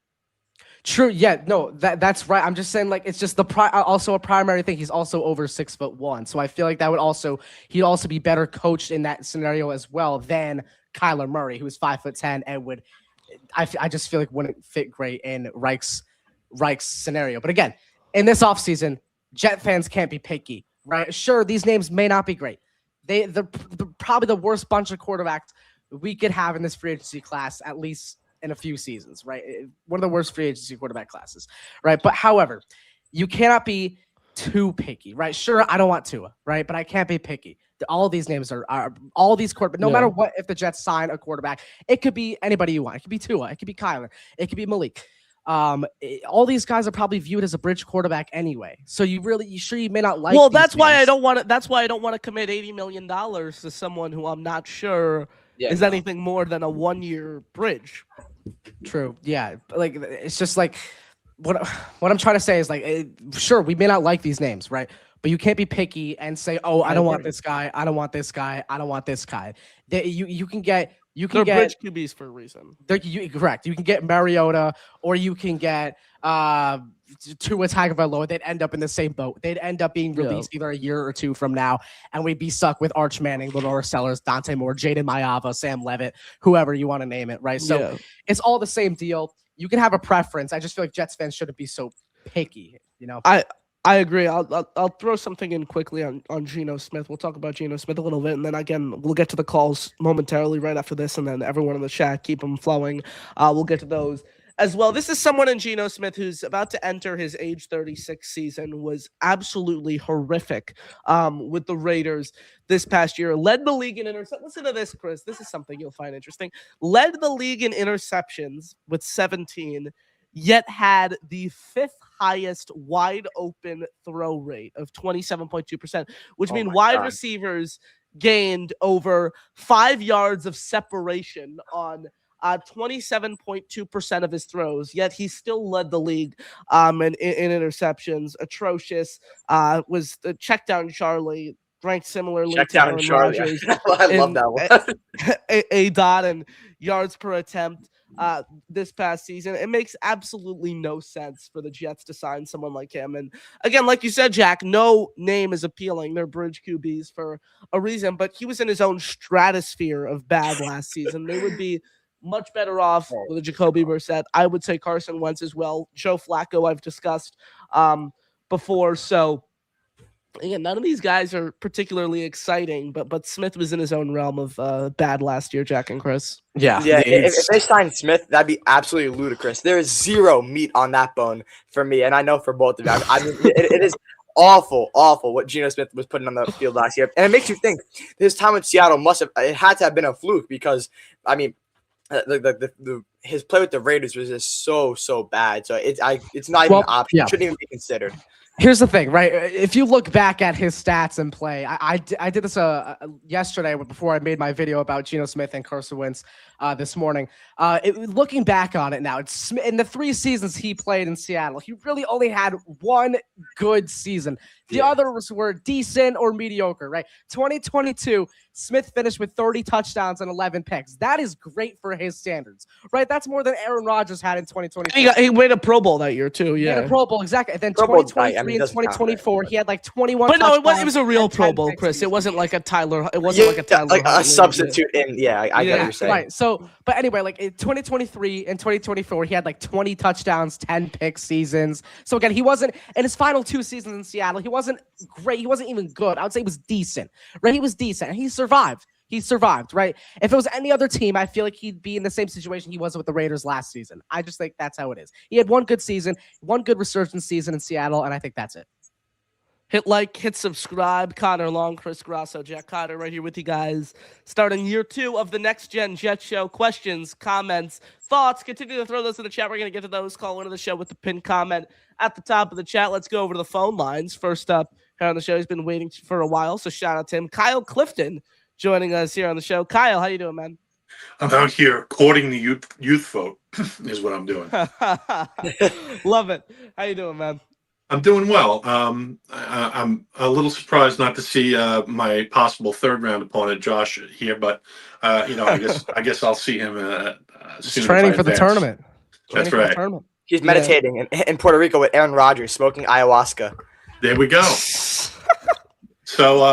True. Yeah. No. That's right. I'm just saying, like, it's just also a primary thing. He's also over 6'1", so I feel like he'd also be better coached in that scenario as well than Kyler Murray, who is 5'10" and would. I just feel like wouldn't fit great in Reich's scenario. But again, in this offseason, Jet fans can't be picky, right? Sure, these names may not be great. They're probably the worst bunch of quarterbacks we could have in this free agency class, at least in a few seasons, right? One of the worst free agency quarterback classes, right? But however, you cannot be too picky, right? Sure, I don't want Tua, right? But I can't be picky. All of these names are all these quarterbacks. No matter what, if the Jets sign a quarterback, it could be anybody you want. It could be Tua. It could be Kyler. It could be Malik. All these guys are probably viewed as a bridge quarterback anyway. So you may not like. Well, that's why I don't want to. That's why I don't want to commit $80 million to someone who I'm not sure is anything more than a 1-year bridge. True. Yeah. Like, it's just like what I'm trying to say is, like, sure, we may not like these names, right? but you can't be picky and say, "Oh, I don't want this guy. I don't want this guy. I don't want this guy." You can get They're bridge QBs for a reason. Correct. You can get Mariota, or you can get Tua Tagovailoa. They'd end up in the same boat. They'd end up being released either a year or two from now, and we'd be stuck with Arch Manning, Lenore Sellers, Dante Moore, Jaden Mayava, Sam Levitt, whoever you want to name it, right? So it's all the same deal. You can have a preference. I just feel like Jets fans shouldn't be so picky, you know? I agree. I'll throw something in quickly on Geno Smith. We'll talk about Geno Smith a little bit, and then again we'll get to the calls momentarily right after this, and then everyone in the chat, keep them flowing. We'll get to those as well. This is someone in Geno Smith who's about to enter his age 36 season, was absolutely horrific with the Raiders this past year. Led the league in interceptions. Listen to this, Chris. This is something you'll find interesting. Led the league in interceptions with 17, yet had the 5th highest wide open throw rate of 27.2%, which means wide receivers gained over 5 yards of separation on 27.2% of his throws, yet he still led the league in interceptions. Atrocious. Was the check down Charlie, ranked similarly Check to down Aaron Charlie. Rodgers. I love that one. a dot and yards per attempt this past season. It makes absolutely no sense for the Jets to sign someone like him. And again, like you said, Jack, no name is appealing. They're bridge QBs for a reason, but he was in his own stratosphere of bad last season. They would be much better off with a Jacoby Brissett. I would say Carson Wentz as well. Joe Flacco I've discussed before. So again, none of these guys are particularly exciting, but Smith was in his own realm of bad last year, Jack and Chris. Yeah. If they sign Smith, that'd be absolutely ludicrous. There is zero meat on that bone for me, and I know for both of you. I mean, it is awful what Geno Smith was putting on the field last year, and it makes you think his time in Seattle it had to have been a fluke, because I mean, his play with the Raiders was just so bad. So it's not even an option. It shouldn't even be considered. Here's the thing, right? If you look back at his stats and play, I did this yesterday before I made my video about Geno Smith and Carson Wentz this morning. Looking back on it now, it's in the 3 seasons he played in Seattle, he really only had one good season. The others were decent or mediocre, right? 2022, Smith finished with 30 touchdowns and 11 picks. That is great for his standards, right? That's more than Aaron Rodgers had in 2022. He made a Pro Bowl that year too. He had a Pro Bowl, exactly. And then 2023 and 2024, he had like 21. But no, it was a real Pro Bowl, Chris. It wasn't like a Tyler. It wasn't like a Tyler. Like a substitute in. I get what you're saying. Right. So, but anyway, like in 2023 and 2024, he had like 20 touchdowns, 10 pick seasons. So again, he wasn't in his final 2 seasons in Seattle. He wasn't great. He wasn't even good. I would say he was decent, right? He was decent, and he survived. He survived, right? If it was any other team, I feel like he'd be in the same situation he was with the Raiders last season. I just think that's how it is. He had one good season, one good resurgence season in Seattle, and I think that's it. Hit like, hit subscribe. Connor Long, Chris Grasso, Jack Cotter right here with you guys. Starting year 2 of the Next Gen Jet Show. Questions, comments, thoughts. Continue to throw those in the chat. We're going to get to those. Call into the show with the pinned comment at the top of the chat. Let's go over to the phone lines. First up here on the show, he's been waiting for a while, so shout out to him. Kyle Clifton joining us here on the show. Kyle, how you doing, man? I'm out here courting the youth vote is what I'm doing. Love it. How you doing, man? I'm doing well. I'm a little surprised not to see my possible 3rd round opponent, Josh, here, but I guess I'll see him soon. Training for the tournament. That's right. He's meditating in Puerto Rico with Aaron Rodgers, smoking ayahuasca. There we go. So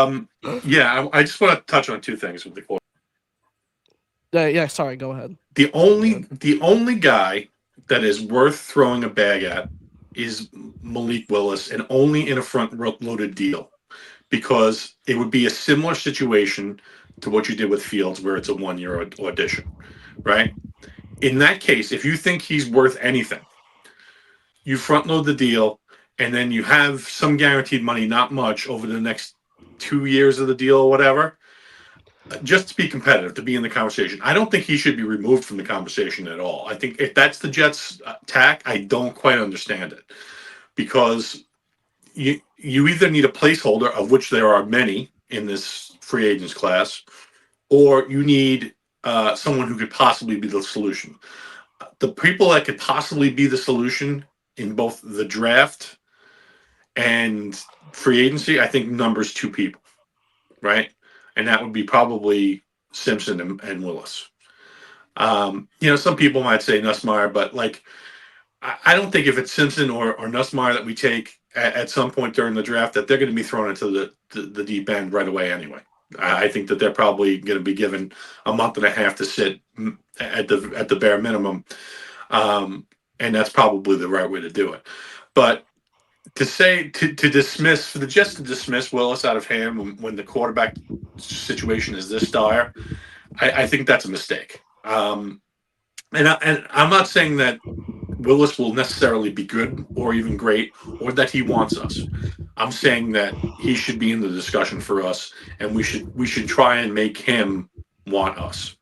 I just want to touch on 2 things with the court. Sorry, go ahead. The only guy that is worth throwing a bag at is Malik Willis, and only in a front-loaded deal, because it would be a similar situation to what you did with Fields, where it's a 1-year audition, right? In that case, if you think he's worth anything, you front-load the deal, and then you have some guaranteed money, not much, over the next 2 years of the deal or whatever, just to be competitive, to be in the conversation. I don't think he should be removed from the conversation at all. I think if that's the Jets' tack, I don't quite understand it, because you either need a placeholder, of which there are many in this free agents class, or you need someone who could possibly be the solution. The people that could possibly be the solution in both the draft And free agency, I think numbers 2 people, right? And that would be probably Simpson and Willis. Some people might say Nussmeier, but like, I don't think if it's Simpson or Nussmeier that we take at some point during the draft, that they're going to be thrown into the deep end right away anyway. I think that they're probably going to be given a month and a half to sit at the bare minimum. And that's probably the right way to do it. But to dismiss, for the Jets to dismiss Willis out of hand when the quarterback situation is this dire, I think that's a mistake. And I'm not saying that Willis will necessarily be good or even great or that he wants us. I'm saying that he should be in the discussion for us, and we should try and make him want us.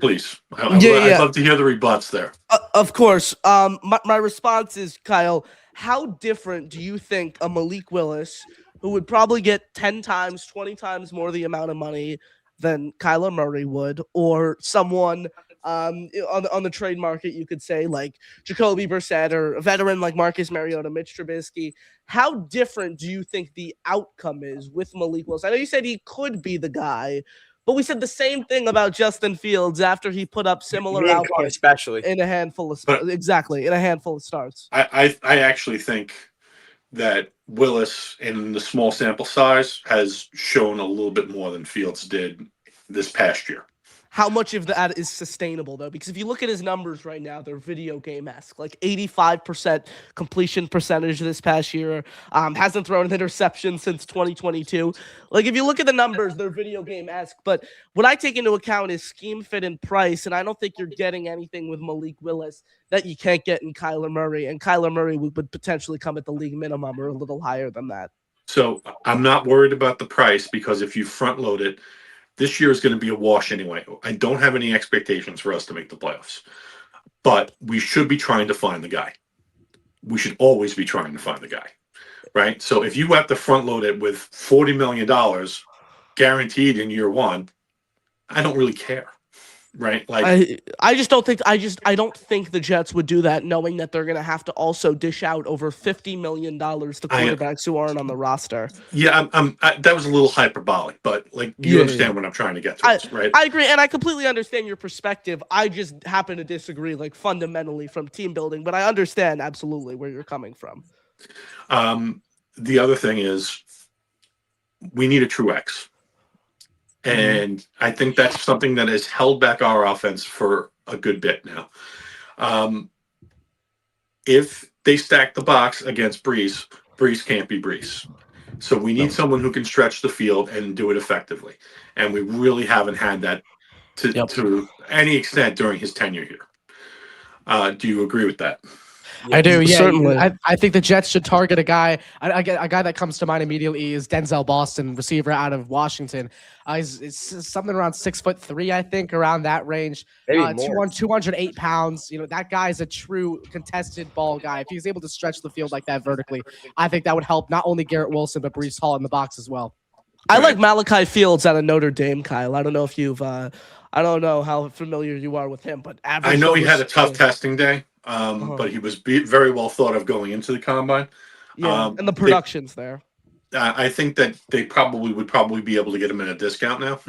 Please. I'd love to hear the rebuts there. Of course. My response is, Kyle, how different do you think a Malik Willis, who would probably get 10 times, 20 times more the amount of money than Kyler Murray would, or someone on the trade market, you could say, like Jacoby Brissett, or a veteran like Marcus Mariota, Mitch Trubisky, how different do you think the outcome is with Malik Willis? I know you said he could be the guy, but we said the same thing about Justin Fields after he put up similar output, especially in a handful of starts. I actually think that Willis, in the small sample size, has shown a little bit more than Fields did this past year. How much of that is sustainable, though? Because if you look at his numbers right now, they're video game-esque. Like 85% completion percentage this past year. Hasn't thrown an interception since 2022. Like, if you look at the numbers, they're video game-esque. But what I take into account is scheme fit and price, and I don't think you're getting anything with Malik Willis that you can't get in Kyler Murray. And Kyler Murray would potentially come at the league minimum or a little higher than that. So I'm not worried about the price, because if you front load it, this year is going to be a wash anyway. I don't have any expectations for us to make the playoffs, but we should be trying to find the guy. We should always be trying to find the guy, right? So if you have to front load it with $40 million guaranteed in year one, I don't really care, right? Like I don't think the Jets would do that, knowing that they're going to have to also dish out over $50 million to quarterbacks who aren't on the roster. Yeah, that was a little hyperbolic, but like you understand what I'm trying to get to, right? I agree, and I completely understand your perspective. I just happen to disagree, like fundamentally from team building, but I understand absolutely where you're coming from. The other thing is, we need a true X. And I think that's something that has held back our offense for a good bit now. If they stack the box against Breece can't be Breece. So we need someone who can stretch the field and do it effectively. And we really haven't had that to any extent during his tenure here. Do you agree with that? I do, yeah. Certainly. I think the Jets should target a guy. A guy that comes to mind immediately is Denzel Boston, receiver out of Washington. He's something around 6'3", I think, around that range. 208 pounds. That guy's a true contested ball guy. If he's able to stretch the field like that vertically, I think that would help not only Garrett Wilson but Breece Hall in the box as well. I like Malachi Fields out of Notre Dame, Kyle. I don't know if you've I don't know how familiar you are with him, but I know he had a tough testing day. But he was very well thought of going into the combine. Yeah, and the production's there. I think that they would be able to get him at a discount now.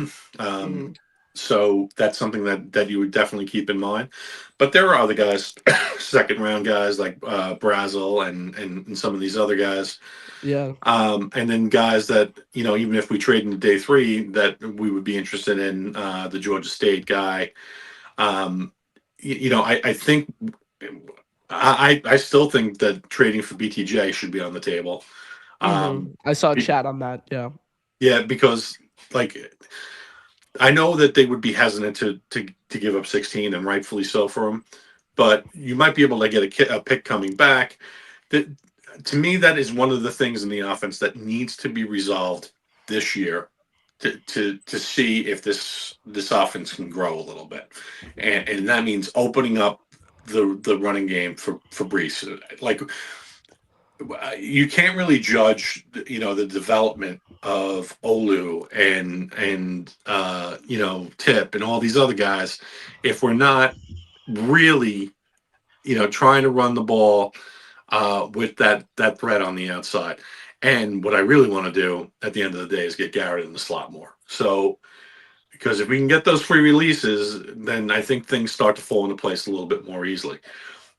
So that's something that you would definitely keep in mind. But there are other guys, second round guys like Brazel and some of these other guys. Yeah. And then guys that, even if we trade into day 3, that we would be interested in, the Georgia State guy. I think. I still think that trading for BTJ should be on the table. I saw a chat on that. Yeah. Yeah, because I know that they would be hesitant to give up 16, and rightfully so for him, but you might be able to get a pick coming back. To me, that is one of the things in the offense that needs to be resolved this year to see if this offense can grow a little bit, and that means opening up the running game for Breece. Like, you can't really judge the development of Olu and Tip and all these other guys if we're not really trying to run the ball with that threat on the outside. And what I really want to do at the end of the day is get Garrett in the slot more. So, because if we can get those free releases, then I think things start to fall into place a little bit more easily.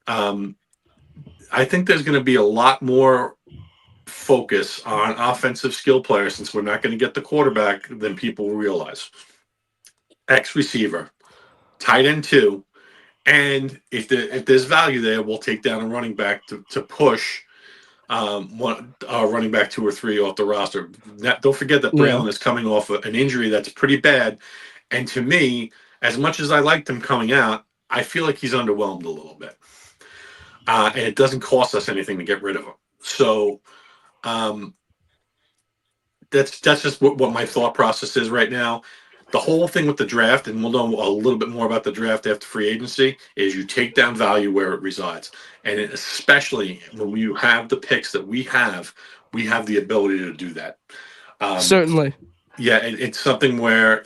I think there's going to be a lot more focus on offensive skill players since we're not going to get the quarterback than people realize. X receiver, tight end 2, and if there's value there, we'll take down a running back to push running back 2 or 3 off the roster. Don't forget that Braylon is coming off an injury that's pretty bad, and to me, as much as I liked him coming out, I feel like he's underwhelmed a little bit, and it doesn't cost us anything to get rid of him. So that's just what my thought process is right now. The whole thing with the draft, and we'll know a little bit more about the draft after free agency, is you take down value where it resides. And especially when you have the picks that we have the ability to do that. Certainly. Yeah, it's something where,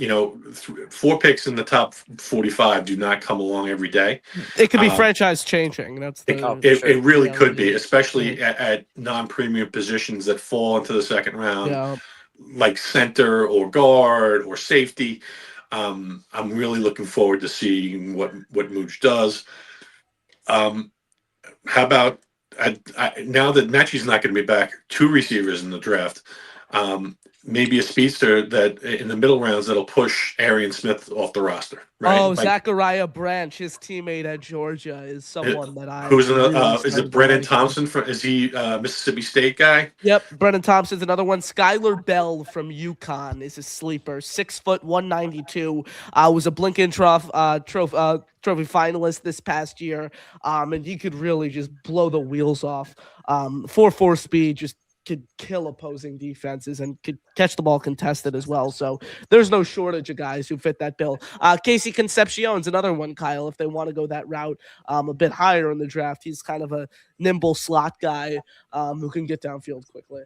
4 picks in the top 45 do not come along every day. It could be franchise changing. It really could be, especially at non-premium positions that fall into the second round. Yeah. Like center or guard or safety. I'm really looking forward to seeing what Mooch does. How about now that Mechie's not going to be back, 2 receivers in the draft. Maybe a speedster that in the middle rounds that'll push Arian Smith off the roster. Right? Oh, Zachariah Branch, his teammate at Georgia, is someone that I. Who's is it Brennan Thompson? Is he Mississippi State guy? Yep, Brennan Thompson's another one. Skylar Bell from UConn is a sleeper. 6 foot, 192. Was a Blinken Trophy finalist this past year, and he could really just blow the wheels off. 4.4 speed, just could kill opposing defenses and could catch the ball contested as well. So there's no shortage of guys who fit that bill. Casey Concepcion's another one, Kyle, if they want to go that route a bit higher in the draft. He's kind of a nimble slot guy who can get downfield quickly.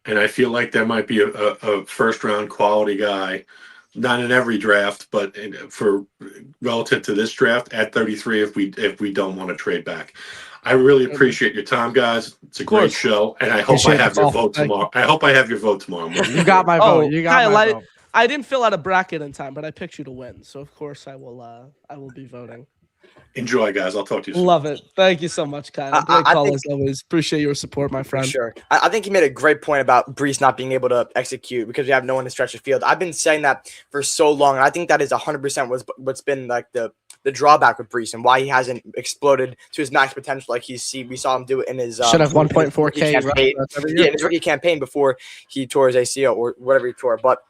And I feel like there might be a first-round quality guy, not in every draft, but for relative to this draft at 33 if we don't want to trade back. I really appreciate your time, guys. It's a great show, and I hope I have your vote tomorrow. I hope I have your vote tomorrow morning. You got my vote. You got Kyle, my vote. I didn't fill out a bracket in time, but I picked you to win, so of course I will be voting. Enjoy, guys. I'll talk to you soon. Love it. Thank you so much, Kyle. Great call as always. Appreciate your support, my friend. Sure. I think he made a great point about Breece not being able to execute because we have no one to stretch the field. I've been saying that for so long, and I think that is 100% what's been like the drawback with Breece and why he hasn't exploded to his max potential like we saw him do it in his should have 1.4K in his rookie campaign before he tore his ACL or whatever he tore. But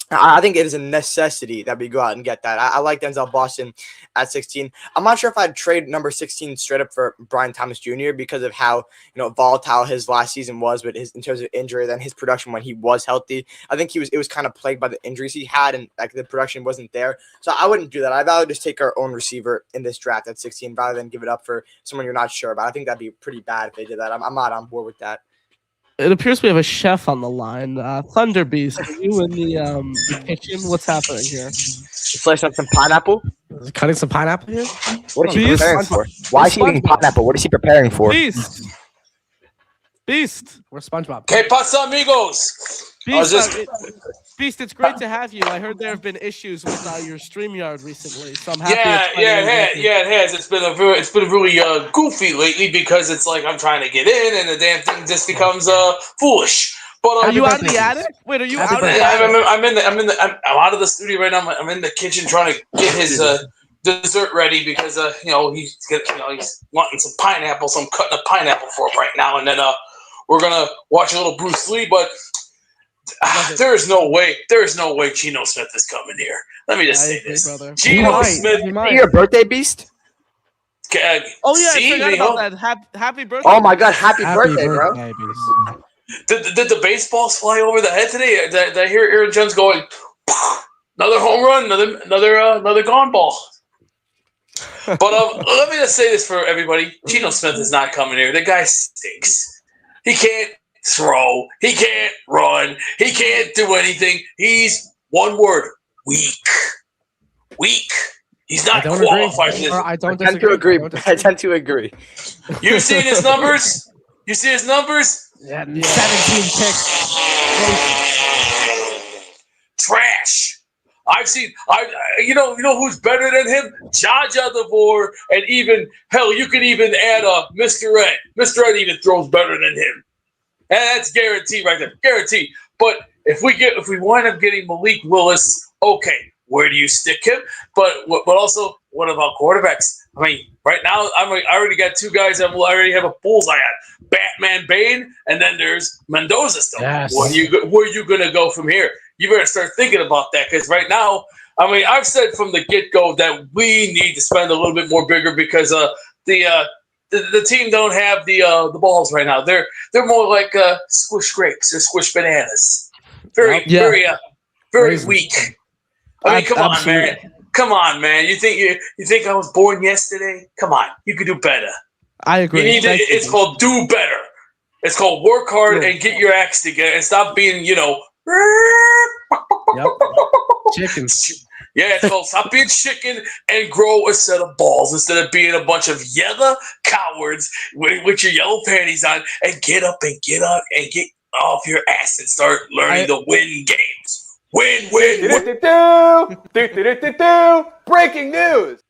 I think it is a necessity that we go out and get that. I like Denzel Boston at 16. I'm not sure if I'd trade number 16 straight up for Brian Thomas Jr. because of how volatile his last season was, but in terms of injury, then his production when he was healthy, I think it was kind of plagued by the injuries he had, and like the production wasn't there. So I wouldn't do that. I'd rather just take our own receiver in this draft at 16 rather than give it up for someone you're not sure about. I think that'd be pretty bad if they did that. I'm not on board with that. It appears we have a chef on the line. Thunder Beast, are you in the kitchen? What's happening here? Slicing up some pineapple? Is he cutting some pineapple here? What is he preparing for? Why is he eating pineapple? What is he preparing for? Beast! We're SpongeBob. ¿Qué pasa, amigos? Beast, it's great to have you. I heard there have been issues with your StreamYard recently, so I'm happy. It has. It's been really goofy lately because it's like I'm trying to get in and the damn thing just becomes foolish. But are you out of the attic? Wait, are you out of the attic? I'm out of the studio right now. I'm in the kitchen trying to get his dessert ready because he's wanting some pineapple, so I'm cutting a pineapple for him right now, and then we're gonna watch a little Bruce Lee, but. There is no way Geno Smith is coming here. Let me just say this. Geno Smith. Your birthday, Beast? I forgot about that. Happy birthday. Oh, my God. Happy birthday, bro. Did the baseballs fly over the head today? Did I hear Aaron Jones going, another home run, another gone ball? But let me just say this for everybody. Geno Smith is not coming here. The guy stinks. He can't throw. He can't run. He can't do anything. He's one word: weak. He's not qualified for this. I tend to agree. You've seen his numbers. You see his numbers? Yeah, 17 picks. Trash. You know who's better than him? Jaja DeVore, and even hell, you could even add Mr. Ed. Mr. Ed even throws better than him, and that's guaranteed right there, guaranteed. But if we wind up getting Malik Willis, okay, where do you stick him? But also, what about quarterbacks? I mean, right now I already got two guys that I already have a bullseye at: Batman Bane, and then there's Mendoza still. Yes. Where are you gonna go from here? You better start thinking about that, because right now, I mean, I've said from the get-go that we need to spend a little bit more bigger, because the team don't have the balls right now. They're more like squish grapes or squish bananas. Very weak. I mean, come on, man. Come on, man. You think I was born yesterday? Come on, you could do better. I agree. It's called do better. It's called work hard and get your acts together and stop being, Yep. Chickens. Yeah, it's called stop being chicken and grow a set of balls instead of being a bunch of yellow cowards with your yellow panties on, and get up and get off your ass and start learning to win games. Win. Breaking news.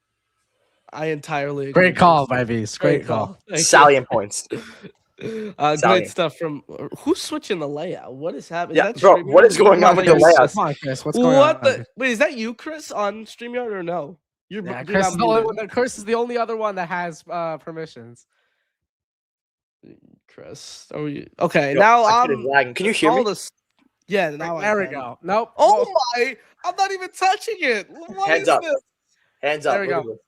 I entirely agree. Great call, Bees. Great call. Salient points. Great stuff from who's switching the layout? What is happening? Yeah, bro, what is going on with the layout? Come on, Chris. What's going on? Wait, is that you, Chris, on StreamYard or no? Chris is the only other one that has permissions. Chris, are you okay? Now I'm lagging. Can you hear me? Yeah, now there we go. Nope. Oh my! I'm not even touching it. Hands up. Hands up. There we go.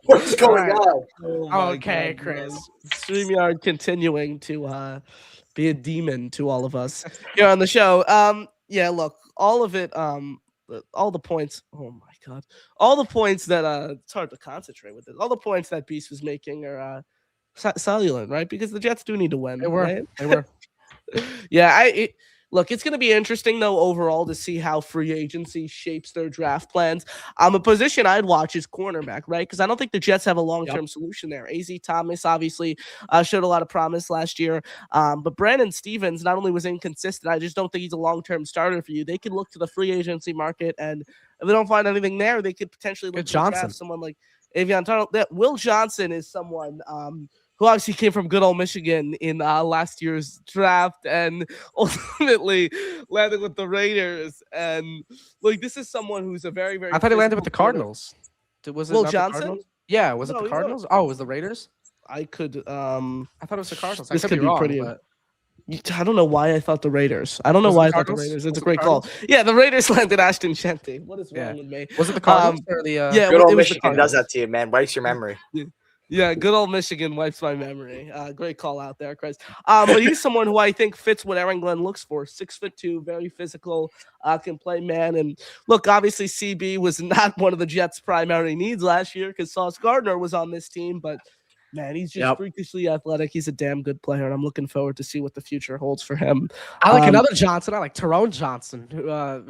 What's going on? Oh okay, Chris. StreamYard continuing to be a demon to all of us here on the show. Yeah, look, all of it, all the points. Oh my god, all the points that it's hard to concentrate with it. All the points that Beast was making are salient, right? Because the Jets do need to win. They were. Right? They were. Yeah, look, it's going to be interesting, though, overall to see how free agency shapes their draft plans. A position I'd watch is cornerback, right? Because I don't think the Jets have a long-term solution there. AZ Thomas obviously showed a lot of promise last year. But Brandon Stevens not only was inconsistent, I just don't think he's a long-term starter for you. They could look to the free agency market, and if they don't find anything there, they could potentially look to draft someone like Avion Tunnel. Will Johnson is someone who obviously came from good old Michigan in last year's draft and ultimately landed with the Raiders. And like, this is someone who's a very, very. I thought he landed with the Cardinals. Was it Will Johnson? Yeah, was it the Cardinals? Oh, it was the Raiders? I could. I thought it was the Cardinals. This could be wrong, pretty. But... I don't know why I thought the Raiders. I don't know why I thought the Raiders. It's a great call. Yeah, the Raiders landed Ashton Shenty. What is wrong with me? Was it the Cardinals or the? Yeah, good old Michigan does that to you, man. Wipes your memory. Yeah, good old Michigan wipes my memory. Great call out there, Chris. But he's someone who I think fits what Aaron Glenn looks for. 6'2", very physical, can play man. And look, obviously CB was not one of the Jets' primary needs last year because Sauce Gardner was on this team. But man, he's just freakishly athletic. He's a damn good player, and I'm looking forward to see what the future holds for him. I like another Johnson. I like Tyrone Johnson,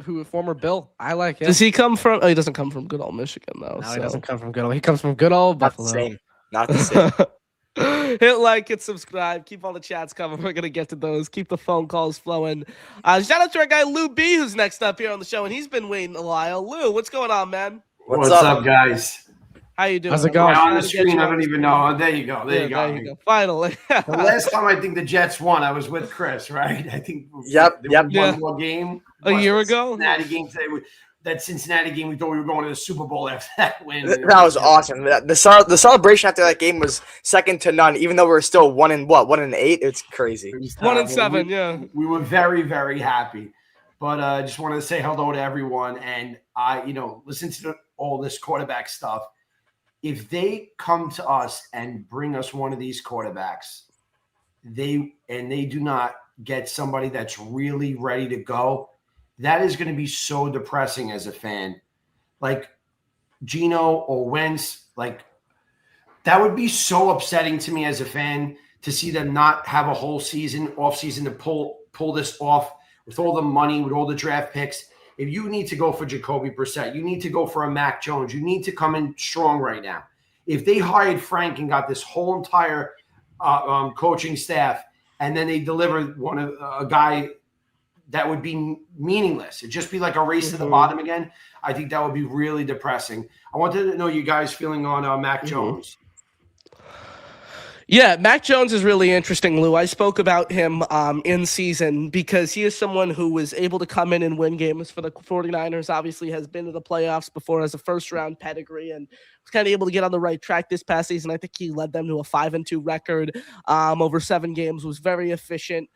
who former Bill. I like him. Does he come from? Oh, he doesn't come from good old Michigan though. No, he doesn't come from good old. He comes from good old Buffalo. Not the same. Hit like and subscribe. Keep all the chats coming. We're gonna get to those. Keep the phone calls flowing. Shout out to our guy Lou B, who's next up here on the show, and he's been waiting a while. Lou, what's going on, man? What's up, guys? How you doing? How's it going? On the screen, I don't even know. Oh, there you go. There you go. Finally. The last time I think the Jets won, I was with Chris, right? I think. Yep. One more game. A year ago. Cincinnati game today. That Cincinnati game, we thought we were going to the Super Bowl after that win. That was awesome. The celebration after that game was second to none, even though we were still 1-8. It's crazy. 1-7, yeah. We were very, very happy. But I just wanted to say hello to everyone. And listen to all this quarterback stuff. If they come to us and bring us one of these quarterbacks, they do not get somebody that's really ready to go, that is going to be so depressing as a fan. Like Geno or Wentz, like that would be so upsetting to me as a fan to see them not have a whole season, off season to pull this off with all the money, with all the draft picks. If you need to go for Jacoby Brissett, you need to go for a Mac Jones, you need to come in strong right now. If they hired Frank and got this whole entire coaching staff, and then they deliver a guy that would be meaningless. It'd just be like a race to the bottom again. I think that would be really depressing. I wanted to know you guys feeling on Mac Jones. Yeah, Mac Jones is really interesting, Lou. I spoke about him in season because he is someone who was able to come in and win games for the 49ers, obviously has been to the playoffs before as a first-round pedigree, and was kind of able to get on the right track this past season. I think he led them to a 5-2 record over 7 games, was very efficient.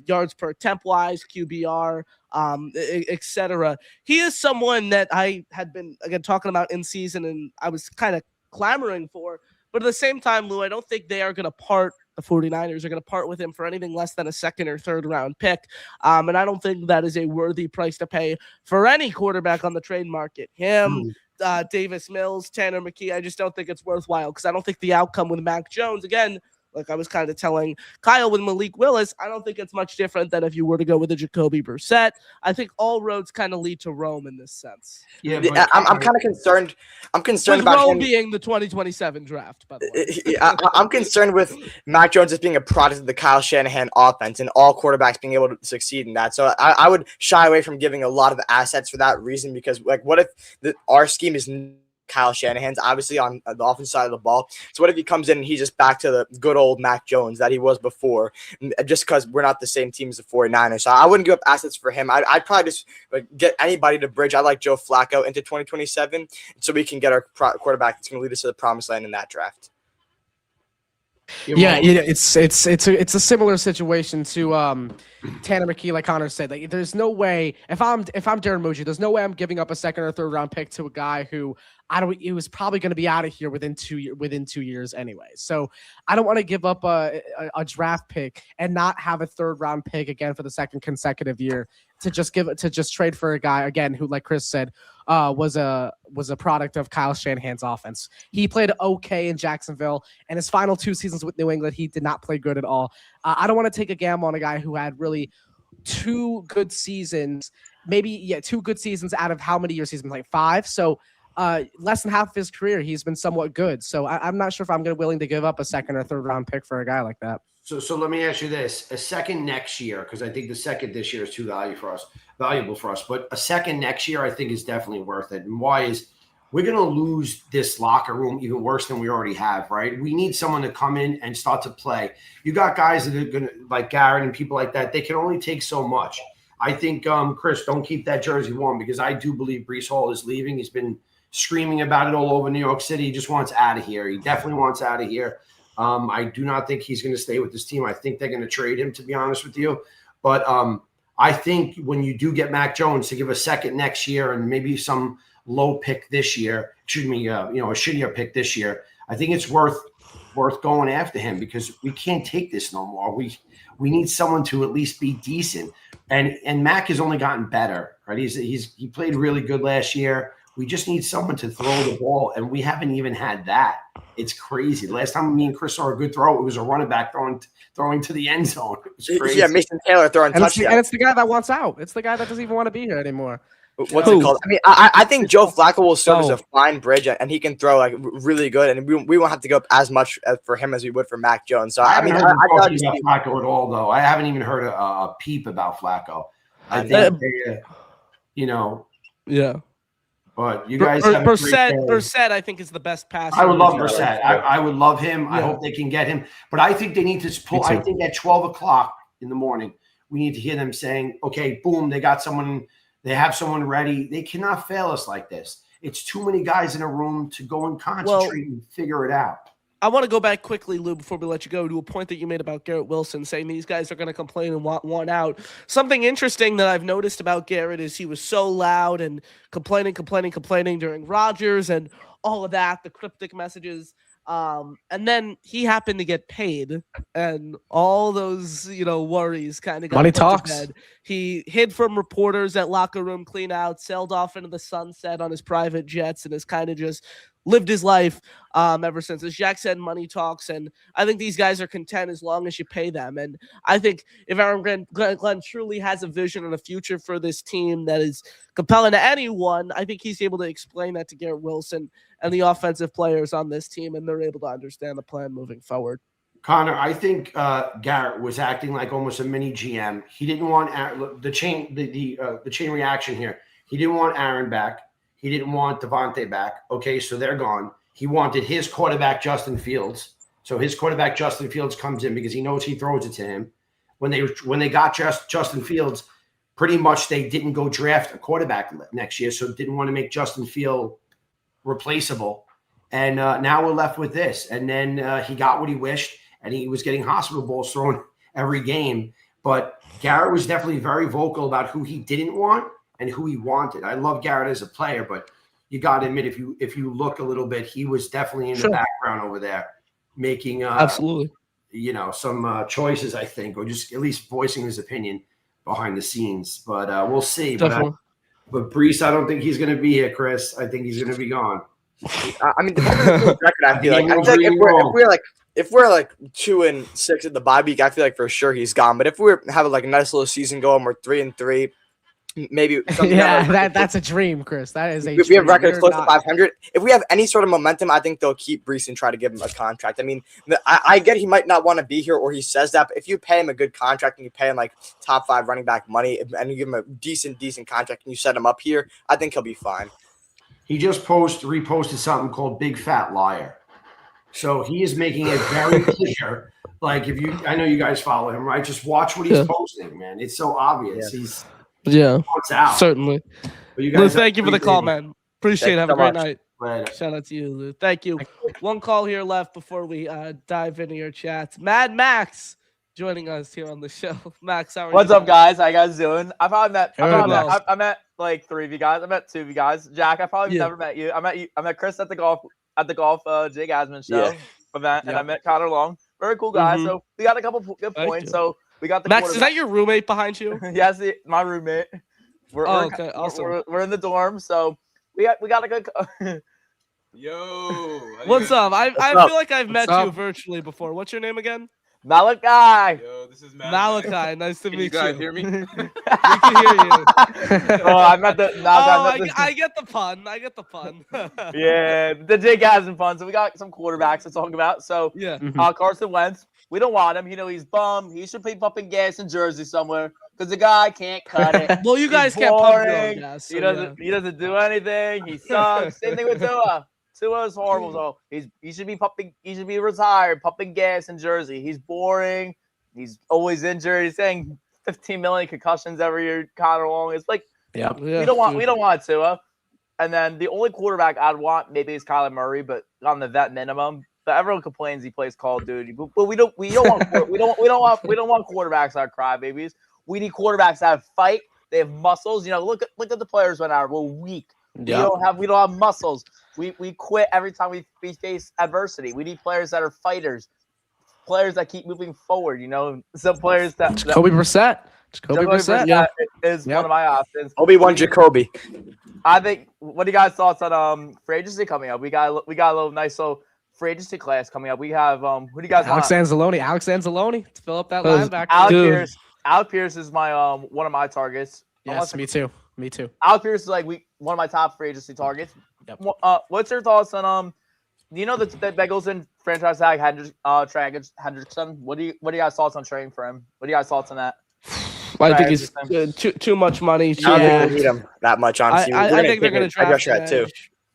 Yards per attempt wise, QBR, etc. He is someone that I had been, again, talking about in season, and I was kind of clamoring for. But at the same time, Lou, I don't think they are going to part. The 49ers are going to part with him for anything less than a second or third round pick. And I don't think that is a worthy price to pay for any quarterback on the trade market. Him, Davis Mills, Tanner McKee, I just don't think it's worthwhile because I don't think the outcome with Mac Jones, again, like I was kind of telling Kyle with Malik Willis, I don't think it's much different than if you were to go with a Jacoby Brissett. I think all roads kind of lead to Rome in this sense. Yeah, I'm kind of concerned. I'm concerned with about Rome him being the 2027 draft, by the way. I'm concerned with Mac Jones as being a product of the Kyle Shanahan offense and all quarterbacks being able to succeed in that. So I would shy away from giving a lot of assets for that reason because, like, what if our scheme is Kyle Shanahan's obviously on the offensive side of the ball. So what if he comes in and he's just back to the good old Mac Jones that he was before, just because we're not the same team as the 49ers. So I wouldn't give up assets for him. I'd probably just get anybody to bridge. I like Joe Flacco into 2027 so we can get our quarterback that's going to lead us to the promised land in that draft. Yeah, it's a similar situation to Tanner McKee, like Connor said. Like, there's no way if I'm Darren Moji, there's no way I'm giving up a second or third round pick to a guy who he was probably going to be out of here within 2 years anyway. So I don't want to give up a draft pick and not have a third round pick again for the second consecutive year to just trade for a guy again who, like Chris said, was a product of Kyle Shanahan's offense. He played okay in Jacksonville, and his final 2 seasons with New England, he did not play good at all. I don't want to take a gamble on a guy who had really 2 good seasons, maybe 2 good seasons out of how many years he's been playing? 5. So less than half of his career, he's been somewhat good. So I'm not sure if I'm willing to give up a second or third round pick for a guy like that. So let me ask you this: a second next year, because I think the second this year is too valuable for us. But a second next year, I think, is definitely worth it. And why is we're going to lose this locker room even worse than we already have, right? We need someone to come in and start to play. You got guys that are going to, like Garrett and people like that, they can only take so much. I think, Chris, don't keep that jersey warm because I do believe Breece Hall is leaving. He's been screaming about it all over New York City. He just wants out of here. He definitely wants out of here. I do not think he's going to stay with this team. I think they're going to trade him, to be honest with you. But I think when you do get Mac Jones to give a second next year and maybe some low pick this year, a shittier pick this year, I think it's worth going after him because we can't take this no more. We need someone to at least be decent. And Mac has only gotten better, right? He played really good last year. We just need someone to throw the ball, and we haven't even had that. It's crazy. The last time me and Chris saw a good throw, it was a running back throwing to the end zone. It was crazy. Yeah, Mason Taylor throwing touchdown. And it's the guy that wants out. It's the guy that doesn't even want to be here anymore. What's it called? I mean, I think Joe Flacco will serve as a fine bridge, and he can throw like really good, and we won't have to go up as much for him as we would for Mac Jones. So I haven't heard about Flacco at all, though. I haven't even heard a peep about Flacco. I think yeah. But you guys Brissett, I think, is the best passer. I would love Brissett. I would love him. Yeah. I hope they can get him. But I think they need to pull. I think at 12 o'clock in the morning, we need to hear them saying, okay, boom, they got someone. They have someone ready. They cannot fail us like this. It's too many guys in a room to go and concentrate and figure it out. I want to go back quickly, Lou, before we let you go, to a point that you made about Garrett Wilson, saying these guys are going to complain and want one out. Something interesting that I've noticed about Garrett is he was so loud and complaining during Rodgers and all of that, the cryptic messages. And then he happened to get paid, and all those, worries kind of got money put talks. to bed. He hid from reporters at locker room cleanouts, sailed off into the sunset on his private jets, and has kind of just lived his life ever since. As Jack said, money talks, and I think these guys are content as long as you pay them. And I think if Aaron Glenn truly has a vision and a future for this team that is compelling to anyone, I think he's able to explain that to Garrett Wilson and the offensive players on this team, and they're able to understand the plan moving forward. Connor, I think Garrett was acting like almost a mini GM. He didn't want the chain reaction here. He didn't want Aaron back. He didn't want Devontae back. Okay, so they're gone. He wanted his quarterback, Justin Fields. So his quarterback, Justin Fields, comes in because he knows he throws it to him. When they got Justin Fields, pretty much they didn't go draft a quarterback next year, so didn't want to make Justin feel replaceable. And now we're left with this. And then he got what he wished, and he was getting hospital balls thrown every game. But Garrett was definitely very vocal about who he didn't want and who he wanted. I love Garrett as a player, but you got to admit, if you look a little bit, he was definitely in the background over there, making absolutely, some choices, I think, or just at least voicing his opinion behind the scenes. But we'll see. Definitely. But Breece, I don't think he's going to be here, Chris. I think he's going to be gone. I mean, the record, I feel like if we're like 2-6 at the bye week, I feel like for sure he's gone. But if we're having like a nice little season going, we're 3-3, maybe. That's a dream, Chris. That is a. If we have records close to 500, if we have any sort of momentum, I think they'll keep Breece and try to give him a contract. I mean, I get he might not want to be here, or he says that, but if you pay him a good contract and you pay him like top 5 running back money, and you give him a decent contract and you set him up here, I think he'll be fine. He just reposted something called Big Fat Liar. So he is making it very clear. Like, I know you guys follow him, right? Just watch what he's posting, man. It's so obvious. Yeah. He's out. Certainly. Lou, thank you for the call, man. Appreciate it. Have a great night. Later. Shout out to you, Lou. Thank you. One call here left before we dive into your chats. Mad Max joining us here on the show. Max, how are you? What's up, guys? How you guys doing? I met like 3 of you guys. I met 2 of you guys. Jack, I probably never met you. I met Chris at the golf Jake Asman show event, and I met Cotter Long. Very cool guy. Mm-hmm. So we got a couple good points. So we got the Max. Is that your roommate behind you? Yes, my roommate. Okay, awesome. We're in the dorm, so we got a good. Yo, what's up? I feel like I've met you virtually before. What's your name again? Malachi. Yo, this is Malachi. Nice to meet you. You guys hear me? We can hear you. I met the. I get the pun. Yeah, the Jake hasn't fun. So we got some quarterbacks to talk about. So Carson Wentz, we don't want him. He's bummed. He should be pumping gas in Jersey somewhere because the guy can't cut it. Well, you guys can't pump gas. So he doesn't do anything. He sucks. Same thing with Tua. Tua is horrible. So he should be pumping. He should be retired, pumping gas in Jersey. He's boring. He's always injured. He's saying 15 million concussions every year. Cotter Long. It's like we don't want Tua. And then the only quarterback I'd want maybe is Kyler Murray, but on the vet minimum. But everyone complains he plays Call of Duty. But we don't want quarterbacks that are crybabies. We need quarterbacks that have fight. They have muscles. Look at the players right now. We're weak. Yeah. We don't have muscles. We quit every time we face adversity. We need players that are fighters, players that keep moving forward. Some players that Jacoby Brissett. Jacoby Brissett is one of my options. Obi-Wan Jacoby. I think. What do you guys thoughts on free agency coming up? We got a little nice little free agency class coming up. We have who do you guys Alex want? Anzalone to fill up that linebacker. Alec Pierce is my one of my targets. Yes, me too. Alec Pierce is like one of my top free agency targets. Yep. What's your thoughts on the Bengals and franchise tag Hendrickson? What do you guys thoughts on trading for him? What do you guys thoughts on that? I think he's too much money. I don't think we need him that much, honestly. I think they're going to draft that too.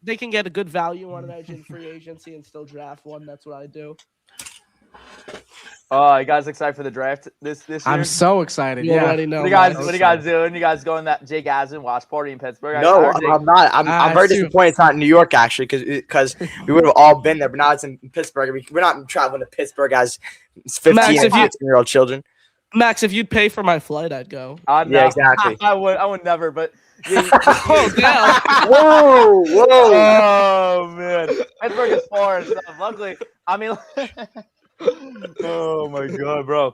They can get a good value on an edge in free agency and still draft one. That's what I do. You guys excited for the draft this year? I'm so excited. You already know. What are you guys doing? You guys going that Jake Asman watch party in Pittsburgh? No, I'm not. I'm very disappointed it's not in New York, actually, because we would have all been there, but now it's in Pittsburgh. We're not traveling to Pittsburg as 15 and 16-year-old children. Max, if you'd pay for my flight, I'd go. No. Yeah, exactly. I would never, but oh, yeah. Whoa. Oh, man. Pittsburgh is far and stuff. Luckily, oh my God, bro.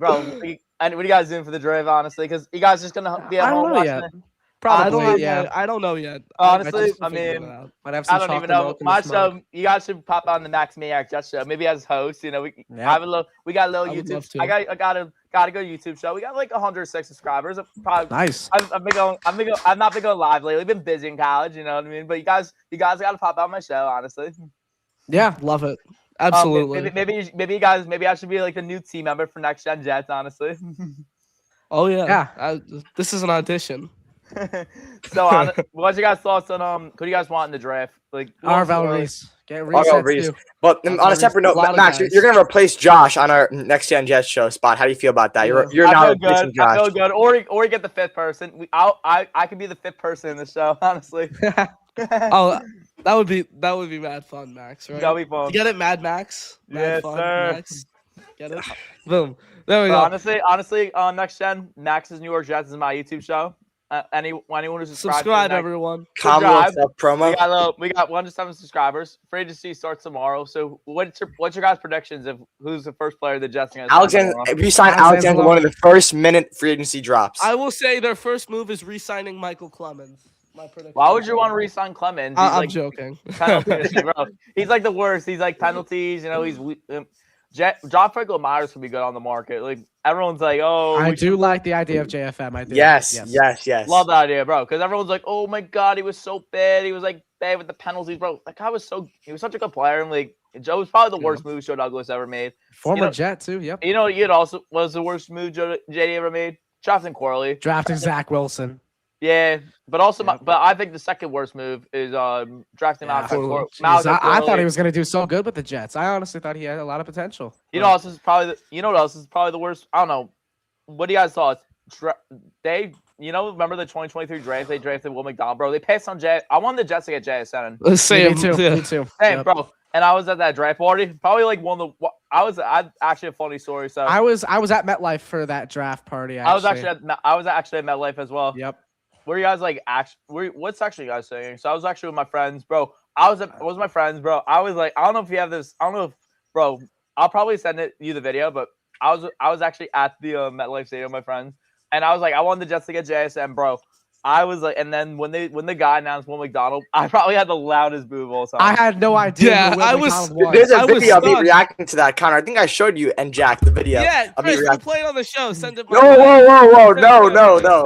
And what are you guys doing for the drive, honestly? Because you guys just gonna be at home watching it? Probably, I don't know yet. Honestly, might have some I don't even know. My show, you guys should pop on the Max Maniac Jet show. Maybe as host, we got a little YouTube. I got a good YouTube show. We got like 106 subscribers. Probably nice. I've not been going live lately. Been busy in college, you know what I mean. But you guys got to pop on my show, honestly. Yeah, love it. Absolutely. Maybe you guys, maybe I should be like the new team member for Next Gen Jets. Honestly. Oh yeah. Yeah. This is an audition. So, what's your guys' thoughts on who do you guys want in the draft? Like Arvel Reese. Get Arvel resets Reese. too. But Arvel on a Reese, separate note, a lot of Max, guys. you're going to replace Josh on our Next Gen Jets show spot. How do you feel about that? You're I now feel replacing good. I Josh. feel good. Or get the fifth person. I could be the fifth person in the show. Honestly. Oh, that would be mad fun, Max. Right? That'll be fun. You get it, Mad Max. Mad Yes, fun, sir. Max. Get it? Boom. There we But go. honestly, on Next Gen, Max's New York Jets is my YouTube show. Anyone who's Subscribe, everyone. Commonwealth promo. We got 1 to 7 subscribers. Free agency starts tomorrow. So what's your guys' predictions of who's the first player the Jets are going to sign? If you sign Alexander, one of the first minute free agency drops. I will say their first move is re-signing Michael Clemens. My prediction. Why would you want to re-sign Clemens? I'm joking. Penalties, bro. He's like the worst. He's like penalties. You know, he's John Franklin Myers could be good on the market. Like everyone's like, oh, I do like the idea of JFM. I do. Yes. Love that idea, bro. Because everyone's like, oh my god, he was so bad. He was like bad with the penalties, bro. That guy was such a good player. And like, Joe was probably the worst move Joe Douglas ever made. Former Jet too. Yep. You know, it also was the worst move JD ever made. Drafting Corley. Drafting Zach Wilson. Yeah, but also, but I think the second worst move is drafting Malik Willis. I thought he was going to do so good with the Jets. I honestly thought he had a lot of potential. You know, what else is probably the worst. I don't know. What do you guys thought? Remember the 2023 draft? They drafted Will McDonald, bro. They passed on Jay. I wanted the Jets to get JSN. Me too. Same, bro. And I was at that draft party. Probably like one of the. I actually a funny story. So I was at MetLife for that draft party. Actually. I was actually at MetLife as well. Yep. Were you guys like what's actually you guys saying? So I was actually with my friends, bro. I was my friends, bro. I was like, I don't know if you have this. I don't know if, bro. I'll probably send you the video, but I was actually at the MetLife Stadium with my friends, and I was like, I wanted the Jets to get JSN, bro. I was like, and then when the guy announced Will McDonald, I probably had the loudest boo of all time. I had no idea. Yeah, There's a video of me reacting to that, Connor. I think I showed you and Jack the video. Yeah, Chris, we'll play it on the show. Send it. Whoa, no.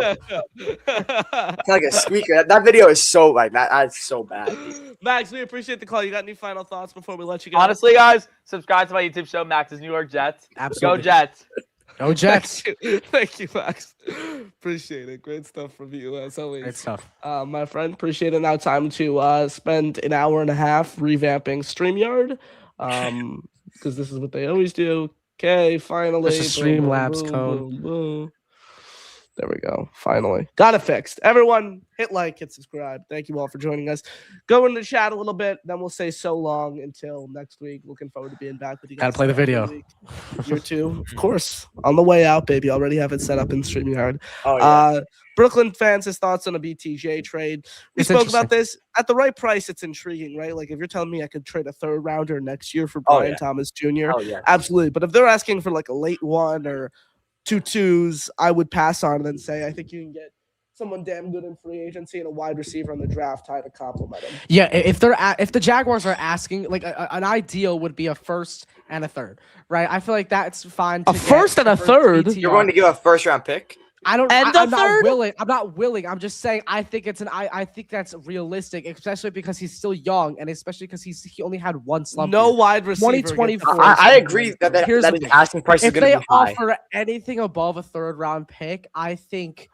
It's like a squeaker. That video is so like that's so bad. Max, we appreciate the call. You got any final thoughts before we let you go? Honestly, guys, subscribe to my YouTube show, Max's New York Jets. Absolutely. Go Jets. Go Jets. Thank you, Max. Appreciate it. Great stuff from you as always. Great stuff. My friend, appreciate it. Now time to spend an hour and a half revamping StreamYard. Because this is what they always do. Okay, finally. There's a Streamlabs code. Boom. There we go. Finally. Got it fixed. Everyone, hit like, hit subscribe. Thank you all for joining us. Go into the chat a little bit. Then we'll say so long until next week. Looking forward to being back with you guys. Gotta play the video. You too. Of course. On the way out, baby. Already have it set up in StreamYard. Oh, yeah. Brooklyn fans, his thoughts on a BTJ trade. We spoke about this. At the right price, it's intriguing, right? Like if you're telling me I could trade a third rounder next year for Brian Thomas Jr., absolutely. But if they're asking for like a late one or 2 2s, I would pass on and say I think you can get someone damn good in free agency and a wide receiver on the draft high to complement him. Yeah, if the Jaguars are asking, like an ideal would be a first and a third, right? I feel like that's fine. A first and a third. BTR. You're going to give a first round pick? I'm not willing. I'm just saying I think I think that's realistic, especially because he's still young and especially because he only had one slump. No wide receiver. 2024. I agree that his asking price is going to be high. If they offer anything above a third round pick, I think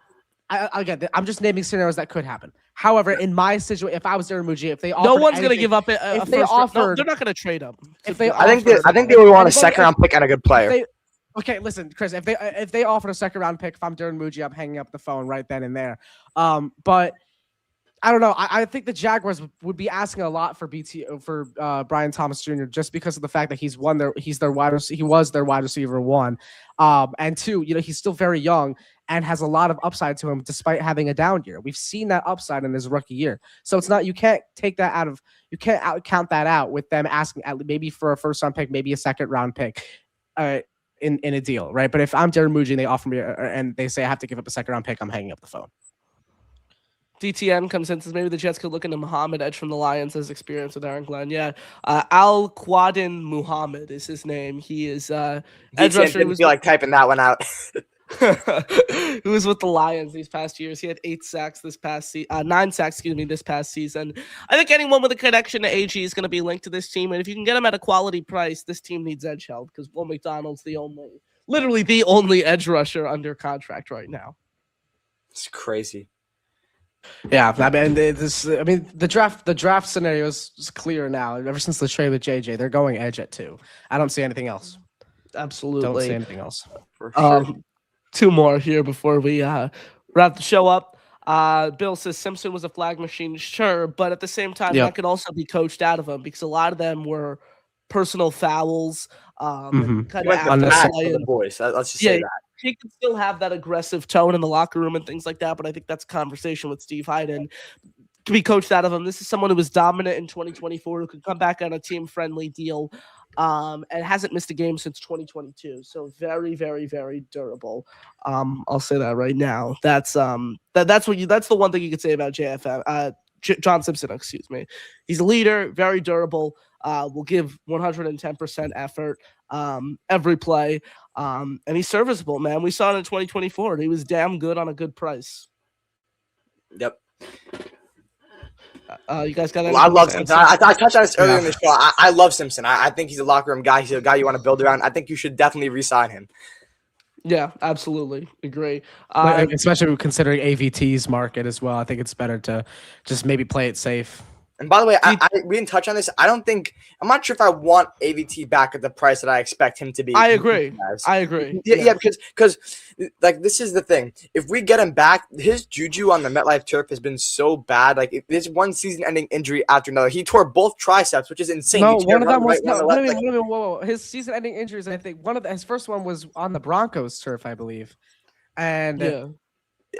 again, I'm just naming scenarios that could happen. However, in my situation, if I was Darren Muji, if they offered no one's going to give up a if they offered, they're not going to trade up. I think they would want a second round pick and a good player. Okay, listen, Chris. If they offered a second round pick, if I'm Darren Muji, I'm hanging up the phone right then and there. But I don't know. I think the Jaguars would be asking a lot for Brian Thomas Jr. just because of the fact that he was their wide receiver 1, and 2. You know, he's still very young and has a lot of upside to him despite having a down year. We've seen that upside in his rookie year, so it's not you can't count that out with them asking maybe for a first round pick, maybe a second round pick. In a deal, right? But if I'm Darren Muji and they offer me and they say I have to give up a second round pick, I'm hanging up the phone. DTN comes in, says maybe the Jets could look into Muhammad, edge from the Lions, his experience with Aaron Glenn. Yeah, Al Quadin Muhammad is his name. He is edge rusher. Didn't feel like typing that one out. Who was with the Lions these past years. He had 9 sacks, this past season. I think anyone with a connection to AG is going to be linked to this team, and if you can get him at a quality price, this team needs edge help because Will McDonald's literally the only edge rusher under contract right now. It's crazy. Yeah, the draft scenario is clear now. Ever since the trade with JJ, they're going edge at 2. I don't see anything else. Absolutely. Don't see anything else. For sure. 2 more here before we wrap the show up. Bill says Simpson was a flag machine, sure, but at the same time, that could also be coached out of him because a lot of them were personal fouls. Kind of the voice. Let's just say that. He can still have that aggressive tone in the locker room and things like that, but I think that's a conversation with Steve Hyden to be coached out of him. This is someone who was dominant in 2024 who could come back on a team-friendly deal and hasn't missed a game since 2022. So very, very, very durable. I'll say that right now. That's that's the one thing you could say about John Simpson, excuse me. He's a leader, very durable, will give 110% effort every play. And he's serviceable, man. We saw it in 2024. He was damn good on a good price. Yep. You guys got I love Simpson. I touched on this earlier in the show. I love Simpson. I think he's a locker room guy. He's a guy you want to build around. I think you should definitely re-sign him. Yeah, absolutely. Agree. Especially considering AVT's market as well. I think it's better to just maybe play it safe. And by the way, we didn't touch on this. I'm not sure if I want AVT back at the price that I expect him to be. I agree. Yeah, because like this is the thing. If we get him back, his juju on the MetLife turf has been so bad. Like this one season-ending injury after another. He tore both triceps, which is insane. No, one of them was whoa. His season-ending injuries. I think his first one was on the Broncos turf, I believe, and. Yeah.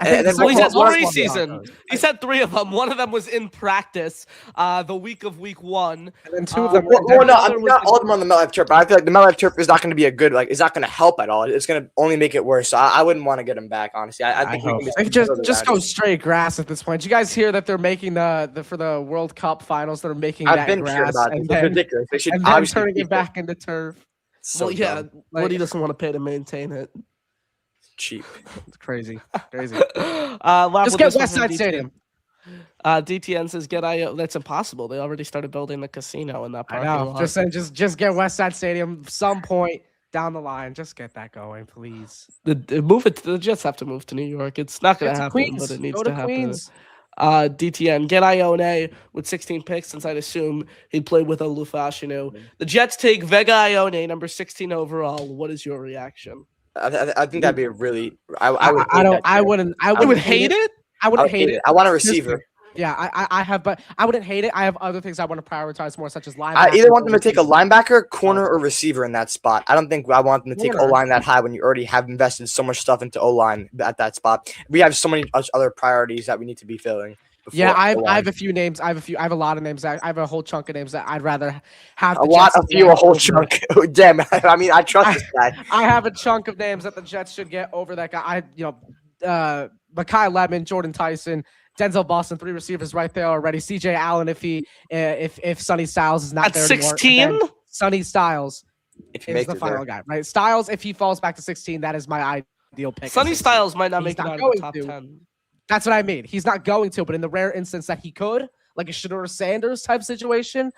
He's had 3 seasons. He's had 3 of them. One of them was in practice the week of week 1. And then 2 of them not all of them on the MetLife turf, but I feel like the MetLife turf is not going to be it's not going to help at all. It's going to only make it worse. So I wouldn't want to get him back, honestly. I think we can just go straight grass at this point. Did you guys hear that they're making for the World Cup finals, they're making I've that been grass sure about it. It's ridiculous. They should obviously turning it back into turf. So Woody doesn't want to pay to maintain it. Cheap. It's crazy. Just get Westside Stadium. DTN says get IO. That's impossible. They already started building the casino in that parking lot. Just saying, just get Westside Stadium some point down the line. Just get that going, please. The Jets have to move to New York. It's not going to happen, but it needs to happen. DTN, get Ione with 16 picks since I'd assume he'd play with Olufashinu. The Jets take Vega Ione, number 16 overall. What is your reaction? I think that'd be a really. I wouldn't hate it. I wouldn't hate it. I want a receiver. Yeah, I have, but I wouldn't hate it. I have other things I want to prioritize more, such as linebacker. I either want them to take a linebacker, corner, or receiver in that spot. I don't think I want them to take O-line that high when you already have invested so much stuff into O-line at that spot. We have so many other priorities that we need to be filling. Yeah, I have a few names. I have a lot of names. I have a whole chunk of names that I'd rather have. A whole chunk. Damn, I mean, I trust this guy. I have a chunk of names that the Jets should get over that guy. Mekhi Lemon, Jordan Tyson, Denzel Boston, 3 receivers right there already. CJ Allen, if Sonny Styles is not at there 16, anymore, Sonny Styles is the final guy, right? Styles, if he falls back to 16, that is my ideal pick. Sonny Styles might not make it out of the top 10. That's what I mean. He's not going to, but in the rare instance that he could, like a Shedeur Sanders type situation,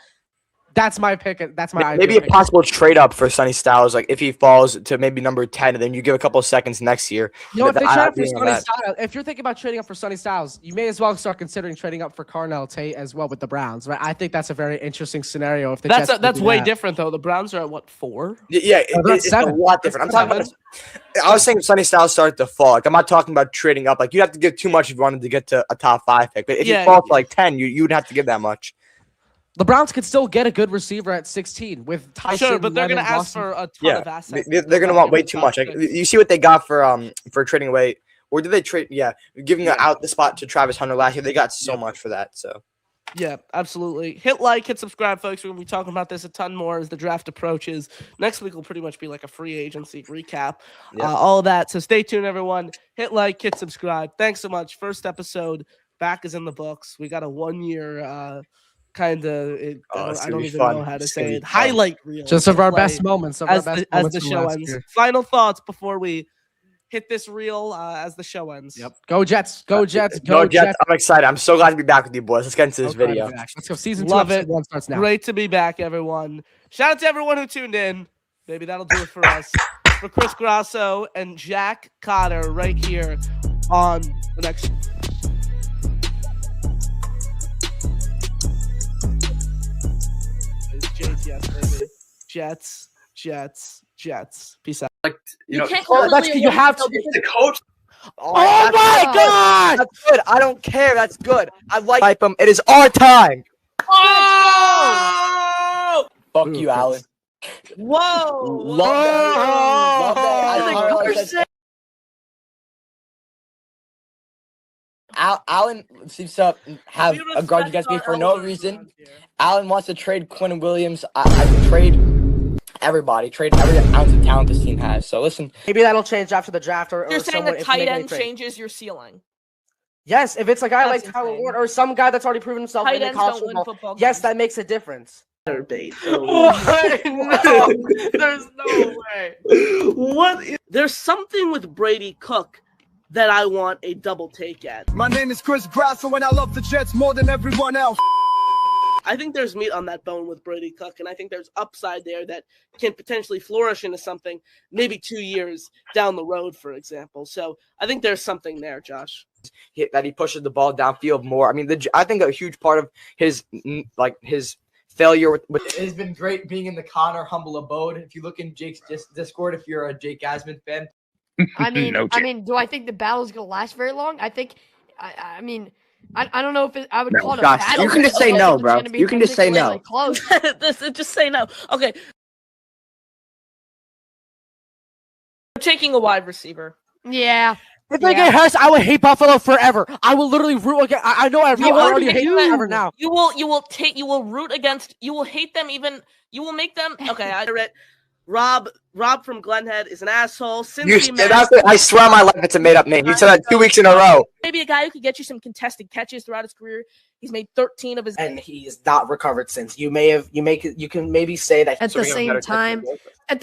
that's my pick. That's my maybe a possible trade up for Sonny Styles, like if he falls to maybe number 10, and then you give a couple of seconds next year. If they trade up for Sonny Styles, if you're thinking about trading up for Sonny Styles, you may as well start considering trading up for Carnell Tate as well with the Browns, right? I think that's a very interesting scenario. If the that's way different though. The Browns are at what, 4? Yeah, it's a lot different. I'm talking about. I was saying Sonny Styles started to fall. Like I'm not talking about trading up. Like you'd have to give too much if you wanted to get to a top 5 pick. But if you fall to like 10, you'd have to give that much. The Browns could still get a good receiver at 16 with Tyson. Sure, but they're going to ask for a ton of assets. They're going to want way too much. Like, you see what they got for trading away, or did they trade? Yeah, giving out the spot to Travis Hunter last year. They got so much for that. So. Yeah, absolutely. Hit like, hit subscribe, folks. We're going to be talking about this a ton more as the draft approaches. Next week will pretty much be like a free agency recap, all of that. So stay tuned, everyone. Hit like, hit subscribe. Thanks so much. First episode back is in the books. We got a 1-year kind of. I don't even know how to say it. Highlight reel. Just of our best moments. As the show ends. Final thoughts before we hit this reel as the show ends. Yep. Go Jets. Go Jets. Go Jets. I'm excited. I'm so glad to be back with you boys. Let's get into this video. Let's go. Season 2, Love episode it. 1 starts now. Great to be back, everyone. Shout out to everyone who tuned in. Maybe that'll do it for us. For Chris Grasso and Jack Cotter right here on the next. JTS, baby. Jets. Peace out. You can't You have to. The coach. Oh my God! That's good. I don't care. That's good. I like him. It is our time. Oh! Fuck you, Alan. Whoa! Love that. Alan seems to have a grudge against me for no reason. Alan wants to trade Quinn Williams. I trade everybody. Trade every ounce of talent this team has. So listen. Maybe that'll change after the draft, or You're saying someone, the if we tight make any end trade. changes your ceiling. Yes, if it's a guy That's like Tyler insane. Ward or some guy that's already proven himself Tight in the ends college don't win football, football yes, games. that makes a difference. Bait. What? No, there's no way. There's something with Brady Cook that I want a double take at. My name is Chris Grasso and I love the Jets more than everyone else. I think there's meat on that bone with Brady Cook, and I think there's upside there that can potentially flourish into something maybe 2 years down the road, for example. So I think there's something there, Josh. That he pushes the ball downfield more. I mean, I think a huge part of his failure with it has been great being in the Connor humble abode. If you look in Jake's Discord, if you're a Jake Gasman fan, I mean, do I think the battle's gonna last very long? I think, I mean, I don't know if I would call it a Josh, battle. you can just say no, bro. You can just say no. Close. Just say no. Okay. We're taking a wide receiver. Yeah. If they get Harris, I will hate Buffalo forever. I will literally root against. I know I already hate them forever now. You will root against. You will hate them even. You will make them. Okay, I read. Rob from Glenhead is an asshole. I swear on my life it's a made-up name. You said that 2 weeks in a row. Maybe a guy who could get you some contested catches throughout his career. He's made 13 of his. And he's not recovered since. You can maybe say that. At the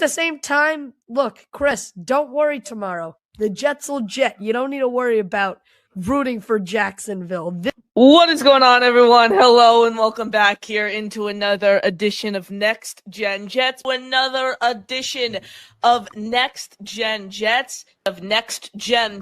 same time, look, Chris, don't worry tomorrow. The Jets will jet. You don't need to worry about rooting for Jacksonville. What is going on, everyone? Hello and welcome back here into another edition of Next Gen Jets. Another edition of Next Gen Jets. Next Gen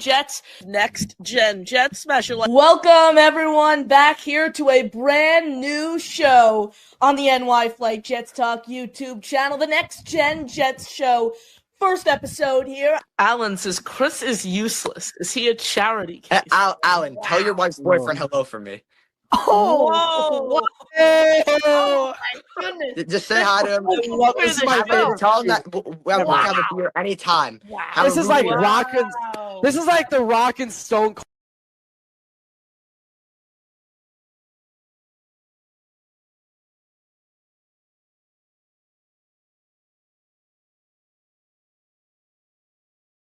Jets special. Welcome, everyone, back here to a brand new show on the NY Flight Jets Talk YouTube channel, the Next Gen Jets show. First episode here. Alan says Chris is useless. Is he a charity case? Alan, tell your wife's boyfriend hello for me. Oh, Oh my goodness. Just say hi to him. This is my favorite. Tell him that we'll have a beer anytime. Wow. This is like Rock and. This is like the Rock and Stone